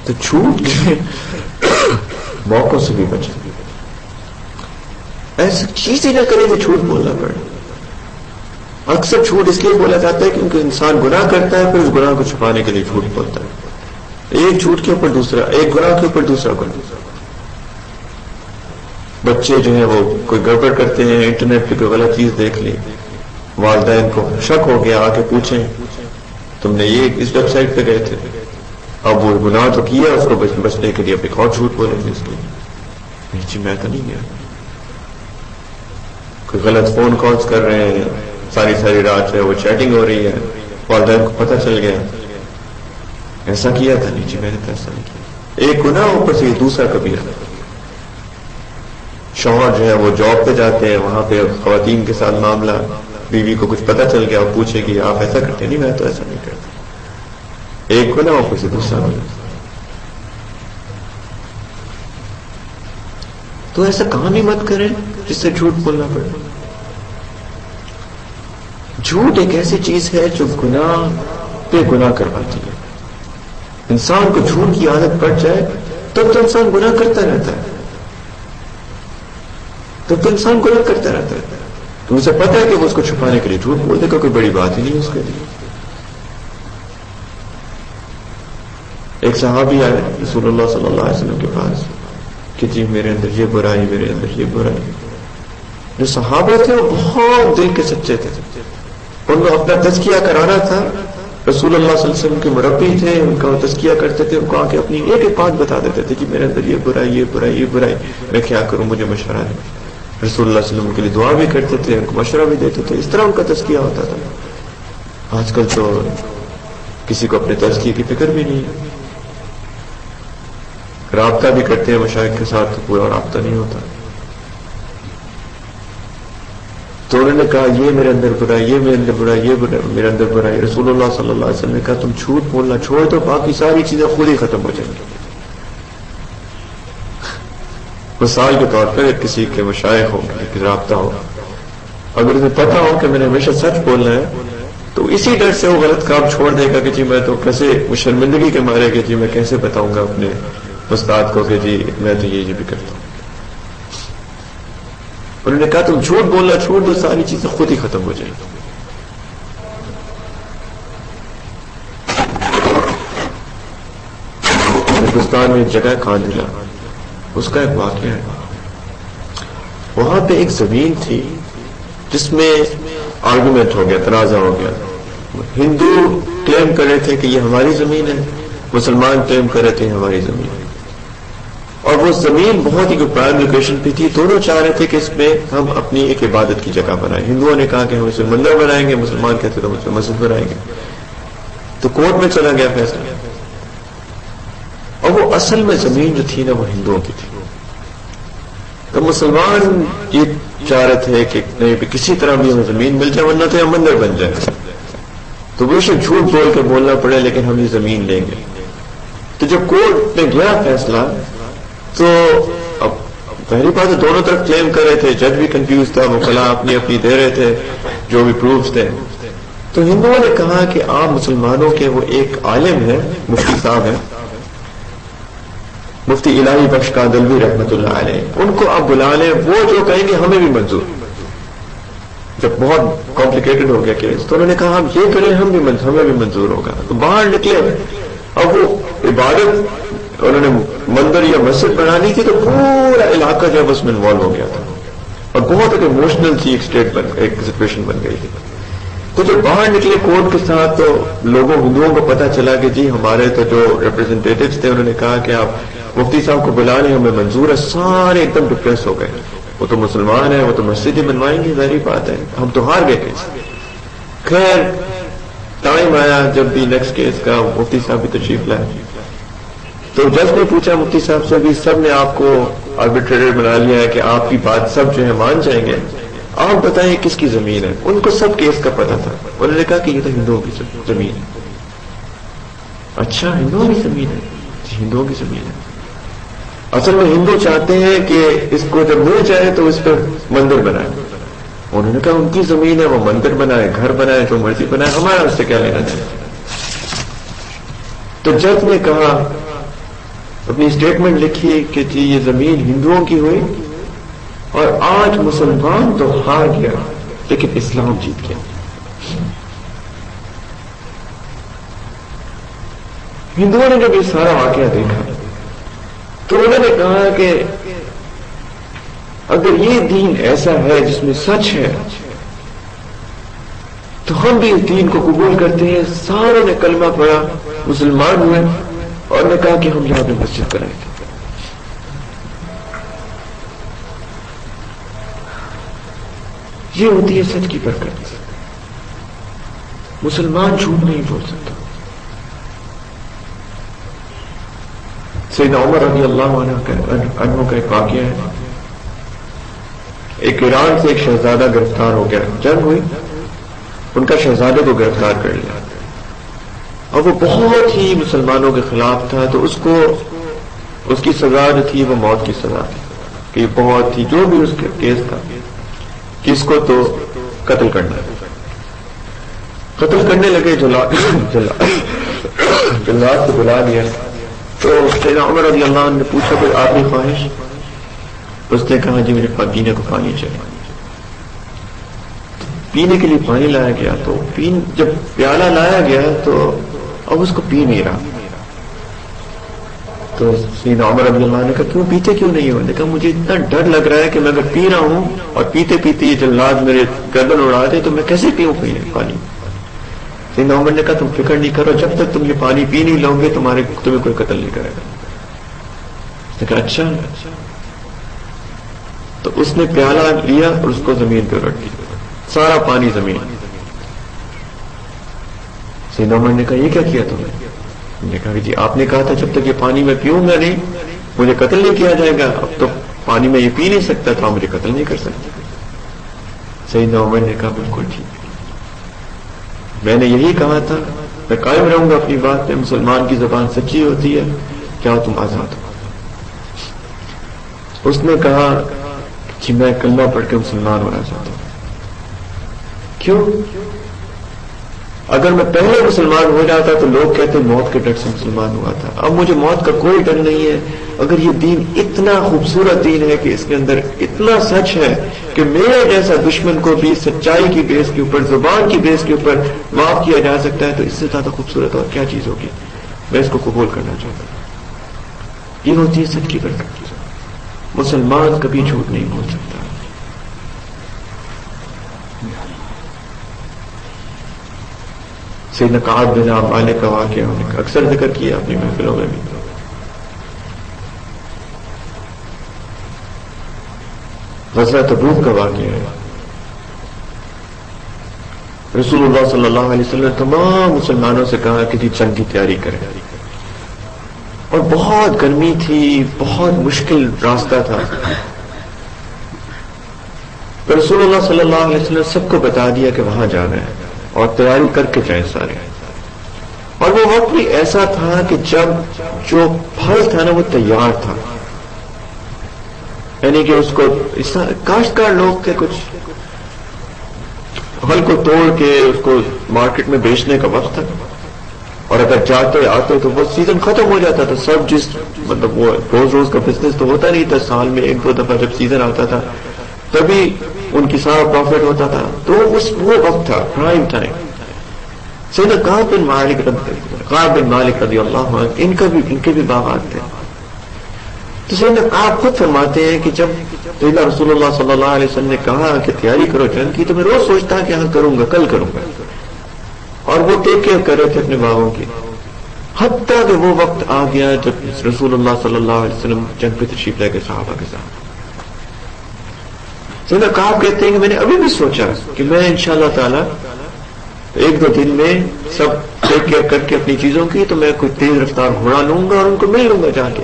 تو جھوٹ کے موقعوں سے بھی بچیں. ایسا چیز ہی نہ کریں کہ جھوٹ بولنا پڑے. اکثر جھوٹ اس لیے بولا جاتا ہے کیونکہ انسان گناہ کرتا ہے، پھر اس گناہ کو چھپانے کے لیے جھوٹ بولتا ہے. ایک جھوٹ کے اوپر دوسرا، ایک گناہ کے اوپر دوسرا گناہ. بچے جو ہیں وہ کوئی گڑبڑ کرتے ہیں، انٹرنیٹ پہ کوئی غلط چیز دیکھ لی، والدین کو شک ہو گیا، آ کے پوچھیں تم نے یہ اس ویب سائٹ پہ گئے تھے. اب وہ گناہ تو کیا، اس کو بچنے کے لیے اب ایک اور جھوٹ بولیں گے اس کے لیے، جی میں تو نہیں گیا. کوئی غلط فون کالز کر رہے ہیں، ساری رات جو ہے وہ چیٹنگ ہو رہی ہے، والدین کو پتہ چل گیا ایسا کیا تھا، نہیں جی میں نے تو ایسا نہیں کیا. ایک گناہ اوپر سے دوسرا کبیرہ. شوہر جو ہے وہ جاب پہ جاتے ہیں، وہاں پہ خواتین کے ساتھ معاملہ، بیوی کو کچھ پتہ چل گیا، پوچھے کہ آپ ایسا کرتے؟ نہیں میں تو ایسا نہیں کرتا. ایک گناہ اوپر سے دوسرا گناہ. تو ایسا کام ہی مت کریں جس سے جھوٹ بولنا پڑے. جھوٹ ایک ایسی چیز ہے جو گناہ پہ گناہ کرواتی ہے. انسان کو جھوٹ کی عادت پڑ جائے تب تو انسان گناہ کرتا رہتا ہے، تو اسے پتا ہے کہ وہ اس کو چھپانے کے لیے جھوٹ بولنے کا کوئی بڑی بات ہی نہیں اس کے لیے. ایک صحابی آئے رسول اللہ صلی اللہ علیہ وسلم کے پاس کہ جی میرے اندر یہ برائی، میرے اندر یہ برائی. جو صحابہ تھے وہ بہت دل کے سچے تھے، ان کو اپنا تزکیہ کرانا تھا. رسول اللہ صلی اللہ علیہ وسلم کے مربی تھے، ان کا تزکیہ کرتے تھے، ان کو آ کے اپنی ایک ایک بات بتا دیتے تھے کہ میرے اندر یہ برائی، یہ برائی، یہ برائی، میں کیا کروں، مجھے مشورہ دیں. رسول اللہ صلی اللہ علیہ وسلم کے لیے دعا بھی کرتے تھے، ان کو مشورہ بھی دیتے تھے. اس طرح ان کا تزکیہ ہوتا تھا. آج کل تو کسی کو اپنے تزکیے کی فکر بھی نہیں ہے. رابطہ بھی کرتے ہیں مشائخ کے ساتھ، پورا رابطہ نہیں ہوتا. تو انہوں نے کہا یہ میرے اندر برائی، یہ میرے اندر برائی، یہ میرے اندر برائی. رسول اللہ صلی اللہ علیہ وسلم نے کہا تم جھوٹ بولنا چھوڑ دو، باقی ساری چیزیں خود ہی ختم ہو جائیں گی. مثال کے طور پر کسی کے مشائخ ہو، کسی کے رابطہ ہو، اگر اسے پتا ہو کہ میں نے ہمیشہ سچ بولنا ہے تو اسی ڈر سے وہ غلط کام چھوڑ دے گا کہ جی میں تو کیسے شرمندگی کے مارے کہ جی میں کیسے بتاؤں گا اپنے استاد کو کہ جی میں تو یہ بھی کرتا ہوں. انہوں نے کہا تم جھوٹ بولنا چھوڑ دو، ساری چیزیں خود ہی ختم ہو جائیں گی. ہندوستان میں ایک جگہ کاندھلا، اس کا ایک واقعہ ہے. وہاں پہ ایک زمین تھی جس میں آرگومنٹ ہو گیا، تنازع ہو گیا. ہندو کلیم کر رہے تھے کہ یہ ہماری زمین ہے، مسلمان کلیم کر رہے تھے ہماری زمین ہے. اور وہ زمین بہت ہی پرائم لوکیشن پہ تھی. دونوں چاہ رہے تھے کہ اس میں ہم اپنی ایک عبادت کی جگہ بنائیں. ہندوؤں نے کہا کہ ہم اسے مندر بنائیں گے، مسلمان کہتے تو ہم اسے مسجد بنائیں گے. تو کورٹ میں چلا گیا فیصلہ. اور وہ اصل میں زمین جو تھی نا وہ ہندوؤں کی تھی. تو مسلمان یہ چاہ رہے تھے کہ نہیں کسی طرح بھی ہمیں زمین مل جائے، ورنہ تو یہ مندر بن جائے. تو وہ جھوٹ بول کے بولنا پڑے لیکن ہم یہ زمین لیں گے. تو جب کورٹ میں گیا فیصلہ تو اب پہلی بات تو دونوں طرف کلیم کر رہے تھے، جج بھی کنفیوز تھا، وکلاء اپنی اپنی دے رہے تھے جو بھی پروفز تھے. تو ہندوؤں نے کہا کہ آپ مسلمانوں کے وہ ایک عالم ہے، مفتی صاحب ہیں، مفتی الہی بخش کاندلوی رحمۃ اللہ علیہ، ان کو آپ بلا لیں، وہ جو کہیں گے ہمیں بھی منظور. جب بہت کمپلیکیٹڈ ہو گیا کیس تو انہوں نے کہا ہم یہ کریں ہمیں بھی منظور ہوگا. تو باہر نکلے. اب وہ عبادت انہوں نے مندر یا مسجد بنانی تھی تو پورا علاقہ جو ہے اس میں انوالو ہو گیا تھا اور بہت ایک ایموشنل تھی، ایک سچویشن بن گئی تھی. تو جب باہر نکلے کورٹ کے ساتھ تو لوگوں ہندوؤں کو پتا چلا کہ جی ہمارے تو جو ریپرزینٹیٹیوز تھے انہوں نے کہا کہ آپ مفتی صاحب کو بلا لیں، ہمیں منظور ہے. سارے ایک دم ڈپریس ہو گئے. وہ تو مسلمان ہیں، وہ تو مسجد ہی بنوائیں گے، ظاہری بات ہے، ہم تو ہار گئے کیس. خیر ٹائم آیا جب بھی نیکسٹ کیس کا، مفتی صاحب بھی تشریف لائے. تو جج نے پوچھا مفتی صاحب سے بھی سب نے آپ کو آربیٹریٹر بنا لیا ہے کہ آپ کی بات سب جو ہے مان جائیں گے، آپ بتائیں کس کی زمین ہے؟ ان کو سب کیس کا پتا تھا. انہوں نے کہا کہ یہ تو ہندوؤں کی زمین ہے. اچھا ہندوؤں کی زمین ہے؟ جی ہندوؤں کی زمین ہے. اصل میں ہندو چاہتے ہیں کہ اس کو جب مل جائے تو اس پر مندر بنائے. انہوں نے کہا ان کی زمین ہے، وہ مندر بنائے، گھر بنائے، جو مرضی بنائے، ہمارا اس سے کیا لینا چاہیے. تو جج نے کہا اپنی اسٹیٹمنٹ لکھی کہ جی یہ زمین ہندوؤں کی ہوئی اور آج مسلمان تو ہار گیا لیکن اسلام جیت گیا. ہندوؤں نے جب یہ سارا واقعہ دیکھا تو انہوں نے کہا کہ اگر یہ دین ایسا ہے جس میں سچ ہے تو ہم بھی اس دین کو قبول کرتے ہیں. سارے نے کلمہ پڑھا، مسلمان ہوئے اور نے کہا کہ ہم یہاں پہ مسجد بنائیں گے. یہ ہوتی ہے سچ کی برکت. مسلمان جھوٹ نہیں بول سکتا. سیدنا عمر رضی اللہ عنہ کا ایک واقعہ ہے. ایک ایران سے ایک شہزادہ گرفتار ہو گیا، جنگ ہوئی، ان کا شہزادے کو گرفتار کر لیا اور وہ بہت ہی مسلمانوں کے خلاف تھا. تو اس کی سزا جو تھی وہ موت کی سزا تھی کہ بہت ہی جو بھی اس کا کیس تھا کہ اس کو تو قتل کرنا ہے. قتل کرنے لگے، جلاد کو بلا لیا. تو سیدنا عمر رضی اللہ عنہ نے پوچھا کوئی آخری خواہش؟ اس نے کہا جی مجھے پینے کو پانی چاہیے. پینے کے لیے پانی لایا گیا تو جب پیالہ لایا گیا تو اب اس کو پی نہیں رہا. تو سیدنا عمر رضی اللہ عنہ نے کہا کیوں پیتے کیوں نہیں ہو؟ نے کہا مجھے اتنا ڈر لگ رہا ہے کہ میں اگر پی رہا ہوں اور پیتے پیتے یہ جلاد میرے گردن اڑا دے تو میں کیسے پیوں پانی. سیدنا عمر نے کہا تم فکر نہیں کرو، جب تک تم یہ پانی پی نہیں لو گے تمہیں کوئی قتل نہیں کرے گا. اس نے کہا اچھا. تو اس نے پیالہ لیا اور اس کو زمین پہ رکھ دیا، سارا پانی زمین. سیدنا عمر نے کہا یہ کیا کیا تم نے؟ کہا جی آپ نے کہا تھا جب تک یہ پانی میں پیوں گا نہیں مجھے قتل نہیں کیا جائے گا. اب تو پانی میں یہ پی نہیں سکتا تو آپ مجھے قتل نہیں کر سکتے. سیدنا عمر نے کہا بالکل ٹھیک، میں نے یہی کہا تھا، میں قائم رہوں گا اپنی بات پہ. مسلمان کی زبان سچی ہوتی ہے، کیا تم آزاد ہو؟ اس نے کہا کہ میں کلمہ پڑھ کے مسلمان ہونا چاہتا ہوں. کیوں؟ اگر میں پہلے مسلمان ہو جاتا تو لوگ کہتے موت کے ڈر سے مسلمان ہوا تھا. اب مجھے موت کا کوئی ڈر نہیں ہے. اگر یہ دین اتنا خوبصورت دین ہے کہ اس کے اندر اتنا سچ ہے کہ میرے جیسا دشمن کو بھی سچائی کی بیس کے اوپر، زبان کی بیس کے اوپر معاف کیا جا سکتا ہے، تو اس سے زیادہ خوبصورت اور کیا چیز ہوگی؟ میں اس کو قبول کرنا چاہتا ہوں. یہ ہوتی ہے سچ کی برکت. مسلمان کبھی جھوٹ نہیں بول سکتا. سیدنا کعب بن مالک کا واقعہ اکثر ذکر کیا اپنی محفلوں میں بھی. غزوہ تبوک کا واقعہ ہے. رسول اللہ صلی اللہ علیہ وسلم نے تمام مسلمانوں سے کہا کہ جنگ کی تیاری کریں، اور بہت گرمی تھی، بہت مشکل راستہ تھا. تو رسول اللہ صلی اللہ علیہ وسلم سب کو بتا دیا کہ وہاں جانا ہے اور تیاری کر کے جائیں سارے. اور وہ وقت بھی ایسا تھا کہ جب جو پھل تھا نا وہ تیار تھا، یعنی کہ اس کو کاشتکار لوگ تھے، کچھ پھل کو توڑ کے اس کو مارکیٹ میں بیچنے کا وقت تھا. اور اگر جاتے آتے تو وہ سیزن ختم ہو جاتا تھا. سب مطلب وہ روز کا بزنس تو ہوتا نہیں تھا، سال میں ایک دو دفعہ جب سیزن آتا تھا تبھی ان کی سارا پروفٹ ہوتا تھا. تو وہ وقت تھا، پرائم ٹائم. سیدنا کعب بن مالک رضی اللہ عنہ ان کے بھی باغات تھے. تو سیدنا کعب خود فرماتے ہیں کہ جب سیدنا رسول اللہ صلی اللہ علیہ وسلم نے کہا کہ تیاری کرو جنگ کی، تو میں روز سوچتا کہ ہاں کروں گا، کل کروں گا. اور وہ ٹیک کیئر کر رہے تھے اپنے باغوں کی. حتیٰ کہ وہ وقت آ گیا جب رسول اللہ صلی اللہ علیہ وسلم جنگ پہ تشریف لے کے صحابہ کے ساتھ. سیدنا کعب کہتے ہیں کہ میں نے ابھی بھی سوچا کہ میں انشاءاللہ تعالی ایک دو دن میں سب ٹیک کیئر کر کے اپنی چیزوں کی تو میں کوئی تیز رفتار گھوڑا لوں گا اور ان کو مل لوں گا جا کے.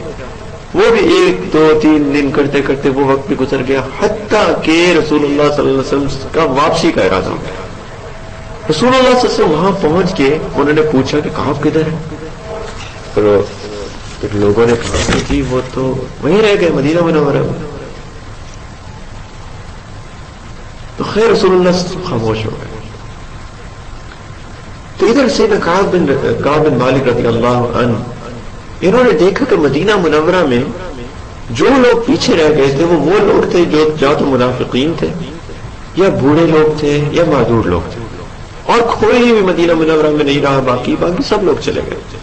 وہ بھی 1 2 3 دن کرتے کرتے وہ وقت بھی گزر گیا، حتیٰ کہ رسول اللہ صلی اللہ علیہ وسلم کا واپسی کا ارادہ ہو گیا۔ رسول اللہ صلی اللہ علیہ وسلم وہاں پہنچ کے انہوں نے پوچھا کہ کعب کدھر ہے؟ پھر لوگوں نے کہا کہ جی وہ تو وہیں رہ گئے مدینہ منورہ میں۔ تو خیر رسول اللہ صلی اللہ علیہ وسلم خاموش ہو گئے۔ تو ادھر سے کعب بن مالک رضی اللہ عنہ انہوں نے دیکھا کہ مدینہ منورہ میں جو لوگ پیچھے رہ گئے تھے وہ لوگ تھے جو یا تو منافقین تھے یا بوڑھے لوگ تھے یا معذور لوگ تھے، اور کوئی بھی مدینہ منورہ میں نہیں رہا، باقی سب لوگ چلے گئے۔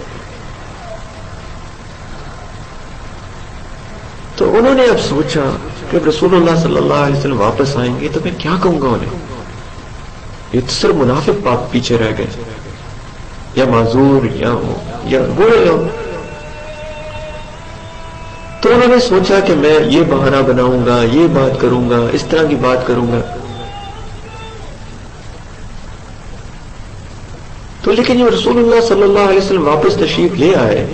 تو انہوں نے اب سوچا کہ رسول اللہ صلی اللہ علیہ وسلم واپس آئیں گے تو میں کیا کہوں گا انہیں؟ یہ تو صرف منافق پیچھے رہ گئے یا معذور یا بوڑھے لوگ۔ تو انہوں نے سوچا کہ میں یہ بہانہ بناؤں گا، یہ بات کروں گا، اس طرح کی بات کروں گا۔ تو لیکن یہ رسول اللہ صلی اللہ علیہ وسلم واپس تشریف لے آئے،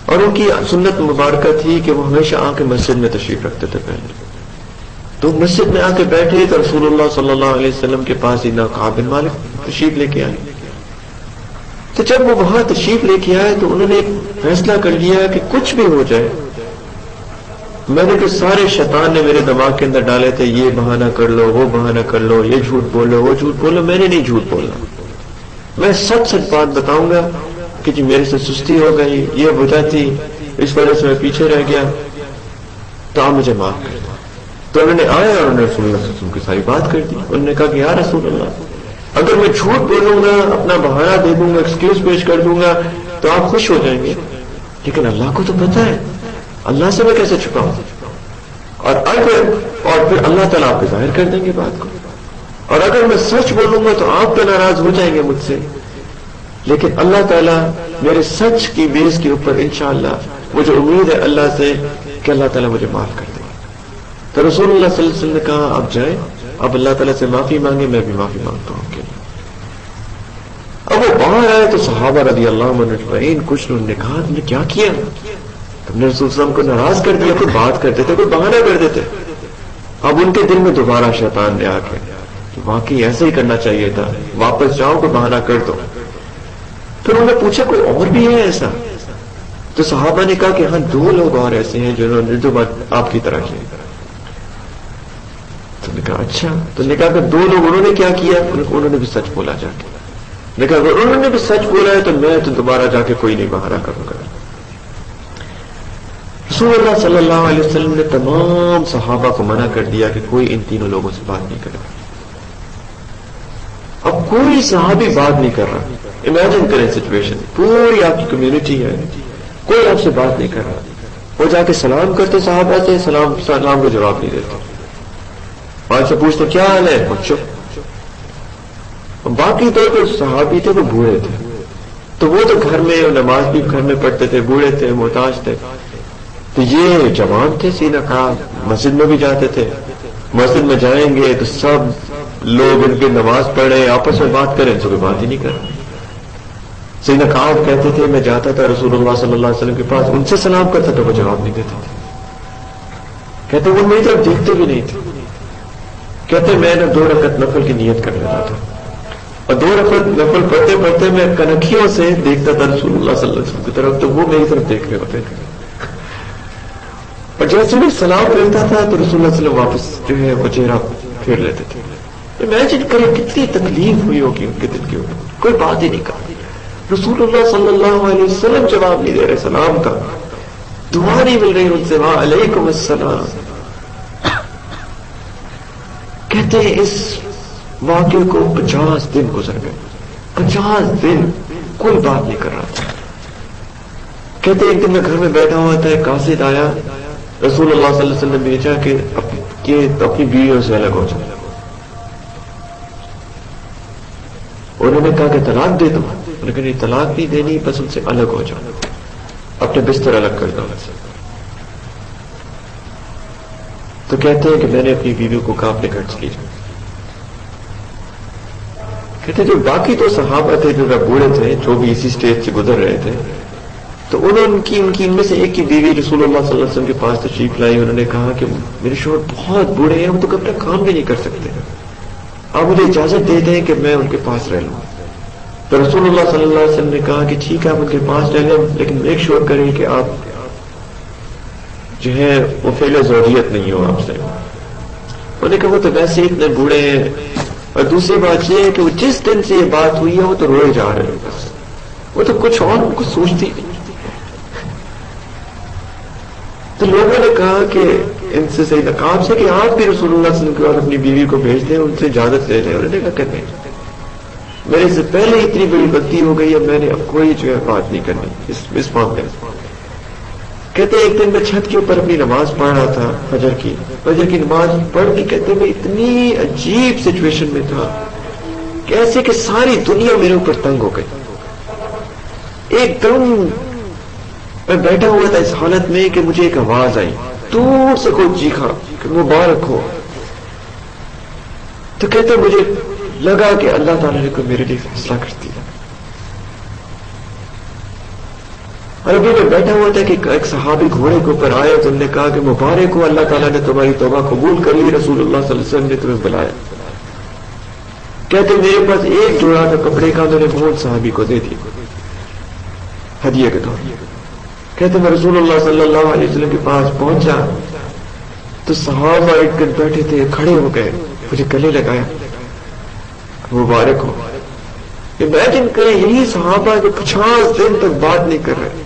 اور ان کی سنت مبارکہ تھی کہ وہ ہمیشہ آ کے مسجد میں تشریف رکھتے تھے پہلے۔ تو مسجد میں آ کے بیٹھے تو رسول اللہ صلی اللہ علیہ وسلم کے پاس کعب بن مالک تشریف لے کے آئے۔ تو جب وہ وہاں تشریف لے کے آئے تو انہوں نے ایک فیصلہ کر لیا کہ کچھ بھی ہو جائے، میں نے کہ سارے شیطان نے میرے دماغ کے اندر ڈالے تھے، یہ بہانہ کر لو، وہ بہانہ کر لو، یہ جھوٹ بولو، وہ جھوٹ بولو، میں نے نہیں جھوٹ بولنا، میں سچ بات بتاؤں گا کہ جی میرے سے سستی ہو گئی، یہ وجہ تھی، اس وجہ سے میں پیچھے رہ گیا، تو آپ مجھے معاف کر دیں۔ تو انہوں نے آیا اور انہوں نے رسول اللہ صلی اللہ علیہ وسلم کی ساری بات کر دی۔ انہوں نے کہا کہ یا رسول اللہ، اگر میں جھوٹ بولوں گا، اپنا بہانہ دے دوں گا، ایکسکیوز پیش کر دوں گا تو آپ خوش ہو جائیں گے، لیکن اللہ کو تو پتا ہے، اللہ سے میں کیسے چھپاؤں؟ اور پھر اللہ تعالیٰ آپ کو ظاہر کر دیں گے بات کو، اور اگر میں سچ بولوں گا تو آپ تو ناراض ہو جائیں گے مجھ سے، لیکن اللہ تعالیٰ میرے سچ کی بیس کے اوپر انشاءاللہ مجھے امید ہے اللہ سے کہ اللہ تعالیٰ مجھے معاف کر دے گا۔ تو رسول اللہ صلی اللہ علیہ وسلم نے کہا اب جائیں، اب اللہ تعالیٰ سے معافی مانگے، میں بھی معافی مانگتا ہوں۔ اب وہ باہر آئے تو صحابہ رضی اللہ عنہ اجمعین کچھ انہوں نے کہا تم نے کیا کیا؟ تم نے رسول اللہ کو ناراض کر دیا، کوئی بات کرتے تھے، کوئی بہانہ کر دیتے۔ اب ان کے دل میں دوبارہ شیطان نے آ کے کہ واقعی ایسا ہی کرنا چاہیے تھا، واپس جاؤ، کوئی بہانہ کر دو۔ پھر انہوں نے پوچھا کوئی اور بھی ہے ایسا؟ تو صحابہ نے کہا کہ ہاں 2 لوگ اور ایسے ہیں جنہوں نے جو بات آپ کی طرح کی۔ تو نے کہا اچھا، تو نے کہا کہ 2 لوگ انہوں نے کیا کیا؟ انہوں نے بھی سچ بولا جا کے۔ نے کہا اگر انہوں نے بھی سچ بولا ہے تو میں تو دوبارہ جا کے کوئی نہیں بہانہ کروں گا۔ رسول اللہ صلی اللہ علیہ وسلم نے تمام صحابہ کو منع کر دیا کہ کوئی ان تینوں لوگوں سے بات نہیں کرے۔ اب کوئی صحابی بات نہیں کر رہا، امیجن کریں سچویشن، پوری آپ کی کمیونٹی ہے، کوئی آپ سے بات نہیں کر رہا، وہ جا کے سلام کرتے صحابہ سے، سلام کو جواب نہیں دیتے، اور سے پوچھتے کیا حال ہے، وہ چپ۔ باقی تو صحابی تھے وہ بوڑھے تھے، تو وہ تو گھر میں نماز بھی گھر میں پڑھتے تھے، بوڑھے تھے، محتاج تھے، تو یہ جوان تھے، سینہ کعب مسجد میں بھی جاتے تھے، مسجد میں جائیں گے تو سب لوگ ان کی نماز پڑھیں، آپس میں بات کریں، ان سے کوئی بات ہی نہیں کریں۔ سیدنا کعب کہتے تھے میں جاتا تھا رسول اللہ صلی اللہ علیہ وسلم کے پاس، ان سے سلام کرتا تھا، وہ جواب نہیں دیتے تھے، کہتے وہ میری طرف دیکھتے بھی نہیں تھے، کہتے میں نے 2 رکعت نفل کی نیت کر لیتا تھا، اور 2 رکعت نفل پڑھتے پڑھتے میں کنکھیوں سے دیکھتا تھا رسول اللہ صلی اللہ علیہ وسلم کی طرف، تو وہ میری طرف دیکھ رہے ہوتے تھے، اور جیسے میں سلام کرتا تھا تو رسول اللہ صلی اللہ علیہ وسلم واپس جو ہے وہ چہرہ پھیر لیتے تھے۔ امیجن کریں کتنی تکلیف ہوئی ہوگی ان کے دل کے اوپر، کوئی بات ہی نہیں کہا۔ رسول اللہ صلی اللہ علیہ وسلم جواب نہیں دے رہے سلام کا، دعا نہیں مل رہی ان سے، وعلیکم السلام۔ کہتے ہیں اس واقعے کو 50 دن گزر گئے، 50 دن کوئی بات نہیں کر رہا تھا۔ کہتے ہیں ایک دن میں گھر میں بیٹھا ہوا تھا، ایک قاصد آیا، رسول اللہ صلی اللہ علیہ وسلم نے بھیجا کہ اپنی بیویوں سے الگ ہو جائے۔ انہوں نے کہا کہ طلاق دے دو، لیکن یہ طلاق نہیں دینی، بس ان سے الگ ہو جاؤ، اپنے بستر الگ کر دو۔ تو کہتے ہیں کہ میں نے اپنی بیوی کو کہا اپنے گھر چلی جاؤ۔ کہتے جو باقی تو صحابہ تھے جو بوڑھے تھے، جو بھی اسی سٹیج سے گزر رہے تھے، تو ان کی ان میں سے ایک کی بیوی رسول اللہ صلی اللہ علیہ وسلم کے پاس تشریف لائی. انہوں نے کہا کہ میرے شوہر بہت بوڑھے ہیں, وہ تو اپنا کام بھی نہیں کر سکتے, آپ مجھے اجازت دے دیں کہ میں ان کے پاس رہ لوں. تو رسول اللہ صلی اللہ علیہ وسلم نے کہا کہ ٹھیک ہے آپ ان کے پاس رہ لیں, لیکن میک شور کریں کہ آپ جو ہے وہ فعل زوجیت نہیں ہو آپ سے. انہوں نے کہا وہ تو ویسے اتنے بوڑھے ہیں, اور دوسری بات یہ ہے کہ وہ جس دن سے یہ بات ہوئی ہے وہ تو روئے جا رہے ہیں, بس وہ تو کچھ اور کچھ سوچتی نہیں. تو لوگوں نے کہا کہ ان سے صحیح نقاب سے کہ آپ بھی رسول اللہ صلی اللہ علیہ وسلم کے بعد اپنی بیوی کو بھیج دیں, ان سے اجازت لے لیں. انہوں نے کہا کہ نہیں, میرے سے پہلے اتنی بڑی غلطی ہو گئی, اب میں نے اب کوئی جو ہے بات نہیں کرنی اس معاملے میں. کہتے ایک دن میں چھت کے اوپر اپنی نماز پڑھ رہا تھا, فجر کی نماز پڑھ کے کہتے میں اتنی عجیب سچویشن میں تھا کہ ایسے کہ ساری دنیا میرے اوپر تنگ ہو گئی. ایک دم میں بیٹھا ہوا تھا اس حالت میں کہ مجھے ایک آواز آئی, دور سے کوئی چیخا کہ مبارک ہو. تو کہتے مجھے لگا کہ اللہ تعالیٰ نے کوئی میرے لیے فیصلہ کر دیا. اور ابھی میں بیٹھا ہوا تھا کہ ایک صحابی گھوڑے کے اوپر آیا تو انہوں نے کہا کہ مبارک ہو, اللہ تعالیٰ نے تمہاری توبہ قبول کر لی, رسول اللہ صلی اللہ علیہ وسلم نے تمہیں بلایا. کہتے میرے پاس ایک جوڑا تھا کپڑے کا, میں نے بہت صحابی کو دے دی ہدیہ کے طور. کہتے میں رسول اللہ صلی اللہ علیہ وسلم کے پاس پہنچا تو صحابہ اٹھ کر بیٹھے تھے, کھڑے ہو گئے, مجھے گلے لگایا, مبارک ہو. امیجن کریں یہی صحابہ جو 50 دن تک بات نہیں کر رہے,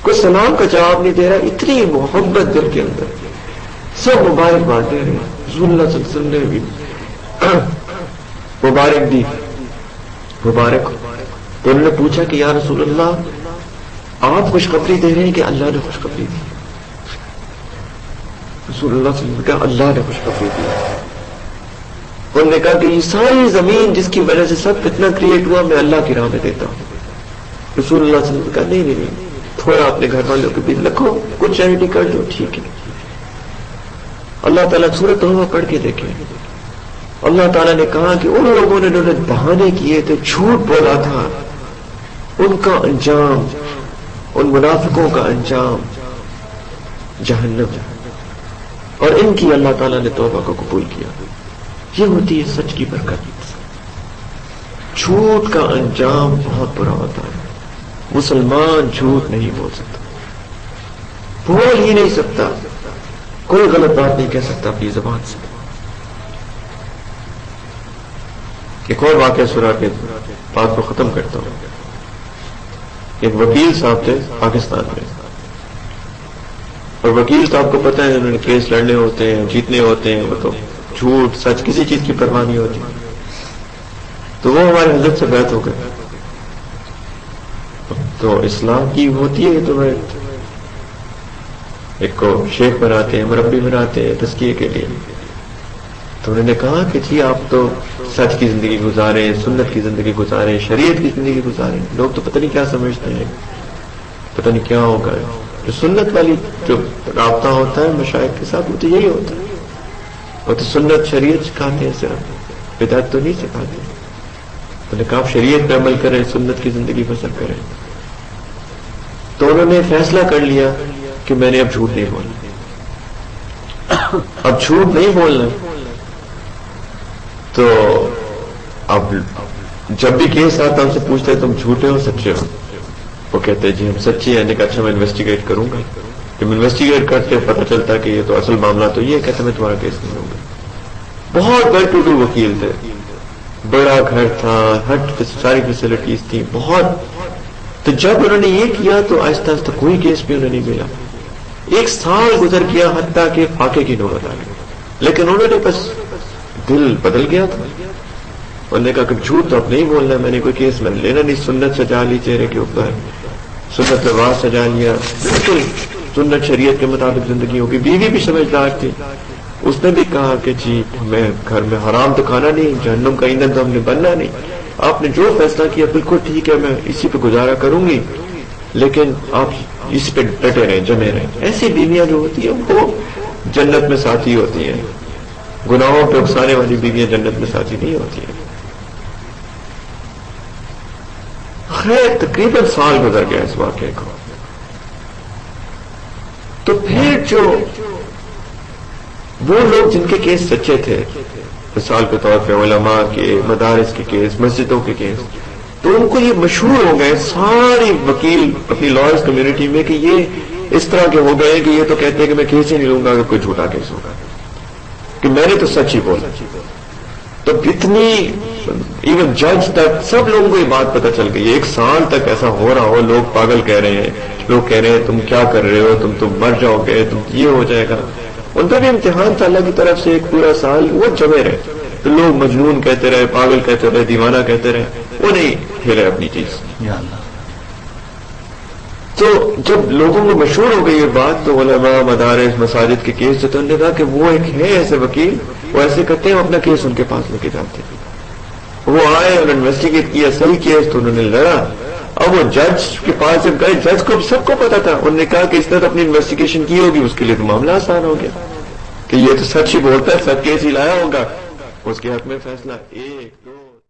کوئی سلام کا جواب نہیں دے رہا, اتنی محبت دل کے اندر, سب مبارک بات دے رہے. رسول اللہ صلی اللہ علیہ وسلم نے بھی مبارک دی, مبارک ہو. تو انہوں نے پوچھا کہ یا رسول اللہ آپ خوشخبری دے رہے ہیں کہ اللہ نے خوشخبری دی؟ رسول اللہ صلی اللہ علیہ وسلم نے کہا اللہ نے خوشخبری دی. انہوں نے کہا کہ یہ ساری زمین جس کی وجہ سے سب فتنہ کریٹ ہوا میں اللہ کی راہ میں دیتا ہوں. رسول اللہ صلی اللہ علیہ وسلم نے کہا نہیں, تھوڑا اپنے گھر والوں کے بیچ رکھو, کچھ چیریٹی کر دو, ٹھیک ہے. اللہ تعالیٰ سورۃ توبہ پڑھ کے دیکھیں, اللہ تعالیٰ نے کہا کہ ان لوگوں نے انہوں نے بہانے کیے تھے, جھوٹ بولا تھا, ان کا انجام, ان منافقوں کا انجام جہنم, اور ان کی اللہ تعالیٰ نے توبہ کو قبول کیا. یہ ہوتی ہے سچ کی برکت. جھوٹ کا انجام بہت برا ہوتا ہے. مسلمان جھوٹ نہیں بول سکتا, بول ہی نہیں سکتا, کوئی غلط بات نہیں کہہ سکتا اپنی زبان سے. ایک اور واقعہ سنا کے بات کو ختم کرتا ہوں. ایک وکیل صاحب تھے پاکستان میں, اور وکیل صاحب کو پتہ ہے انہوں نے کیس لڑنے ہوتے ہیں, جیتنے ہوتے ہیں, وہ تو جھوٹ سچ کسی چیز کی پرواہ نہیں ہوتی. تو وہ ہمارے حضرت سے بیعت ہو گئے. تو اسلام کی ہوتی ہے تو ایک کو شیخ بناتے ہیں, مربی بناتے ہیں تزکیے کے لیے. تو انہوں نے کہا کہ جی آپ تو سچ کی زندگی گزاریں, سنت کی زندگی گزاریں, شریعت کی زندگی گزاریں. لوگ تو پتہ نہیں کیا سمجھتے ہیں, پتہ نہیں کیا ہوگا. جو سنت والی جو رابطہ ہوتا ہے مشائخ کے ساتھ وہ تو یہی ہوتا ہے, وہ تو سنت شریعت سکھاتے ہیں, صرف بدعت تو نہیں سکھاتے. انہوں نے کہا آپ شریعت پہ عمل کریں, سنت کی زندگی بسر کریں. تو انہوں نے فیصلہ کر لیا کہ میں نے اب جھوٹ نہیں بولنا, اب جھوٹ نہیں بولنا. تو اب جب بھی کیس آتا ہم سے پوچھتے ہیں تم جھوٹے ہو سچے ہو؟ وہ کہتے ہیں جی ہم سچے ہیں. اچھا میں انویسٹیگیٹ کروں گا. جب انویسٹیگیٹ کرتے پتہ چلتا کہ یہ تو اصل معاملہ تو یہ, کہتے میں تمہارا کیس نہیں لوں گا. بہت ویل ٹو ڈو وکیل تھے, بڑا گھر تھا, ہر ساری فیسلٹیز تھی بہت. تو جب انہوں نے یہ کیا تو آہستہ آہستہ کوئی کیس بھی انہیں نہیں ملا. 1 سال گزر گیا حتیٰ کہ فاقے کی نوبت آ گئی, لیکن انہوں نے بس دل بدل گیا تھا. انہوں نے کہا کہ جھوٹ تو اب نہیں بولنا, میں نے کوئی کیس میں لینا نہیں. سنت سجا لی چہرے کے اوپر, سنت لباس سجا لیا, بالکل سنت شریعت کے مطابق زندگی ہوگی. بیوی بھی سمجھدار تھی, اس نے بھی کہا کہ جی میں گھر میں حرام تو کھانا نہیں, جہنم کا ایندھن تو ہم نے بننا نہیں. آپ نے جو فیصلہ کیا بالکل ٹھیک ہے, میں اسی پہ گزارا کروں گی, لیکن آپ اس پہ ڈٹے رہیں, جمے رہیں. ایسی بیویاں جو ہوتی ہیں وہ جنت میں ساتھی ہوتی ہیں, گناہوں پہ اکسانے والی بیویاں جنت میں ساتھی نہیں ہوتی ہیں. خیر تقریباً سال گزر گیا اس واقعے کو. جو وہ لوگ جن کے کیس سچے تھے، مثال کے طور پہ علماء کے، مدارس کے کیس، مسجدوں کے کیس، تو ان کو یہ مشہور ہو گئے ساری وکیل اپنی لائرز کمیونٹی میں کہ یہ اس طرح کے ہو گئے کہ یہ تو کہتے ہیں کہ میں کیس ہی نہیں لوں گا اگر کوئی جھوٹا کیس ہوگا، کہ میں نے تو سچ ہی بولا. تو اتنی ایون جج تک سب لوگوں کو یہ بات پتہ چل گئی. 1 سال تک ایسا ہو رہا ہو، لوگ پاگل کہہ رہے ہیں، لوگ کہہ رہے ہیں تم کیا کر رہے ہو، تم مر جاؤ گے، تم یہ ہو جائے گا. ان کا بھی امتحان تھا اللہ کی طرف سے، ایک پورا سال وہ جمے رہے. تو لوگ مجنون کہتے رہے، پاگل کہتے رہے، دیوانہ کہتے رہے، وہ نہیں پھیرے اپنی چیز. تو جب لوگوں کو مشہور ہو گئی یہ بات تو علماء، مدارس، مساجد کے کیس جو تو انہوں نے کہا کہ وہ ایک ہے ایسے وکیل، وہ ایسے کرتے ہیں، اپنا کیس ان کے پاس لے کے جاتے ہیں. وہ آئے، انہوں نے انویسٹیگیٹ کیا، صحیح کیس تو انہوں نے لڑا. اب وہ جج کے پاس جب گئے، جج کو سب کو پتا تھا، انہوں نے کہا کہ اس نے تو اپنی انویسٹیگیشن کی ہوگی، اس کے لیے تو معاملہ آسان ہو گیا کہ یہ تو سچ ہی بولتا ہے، سچ کیس ہی لایا ہوگا، اس کے حق میں فیصلہ 1 2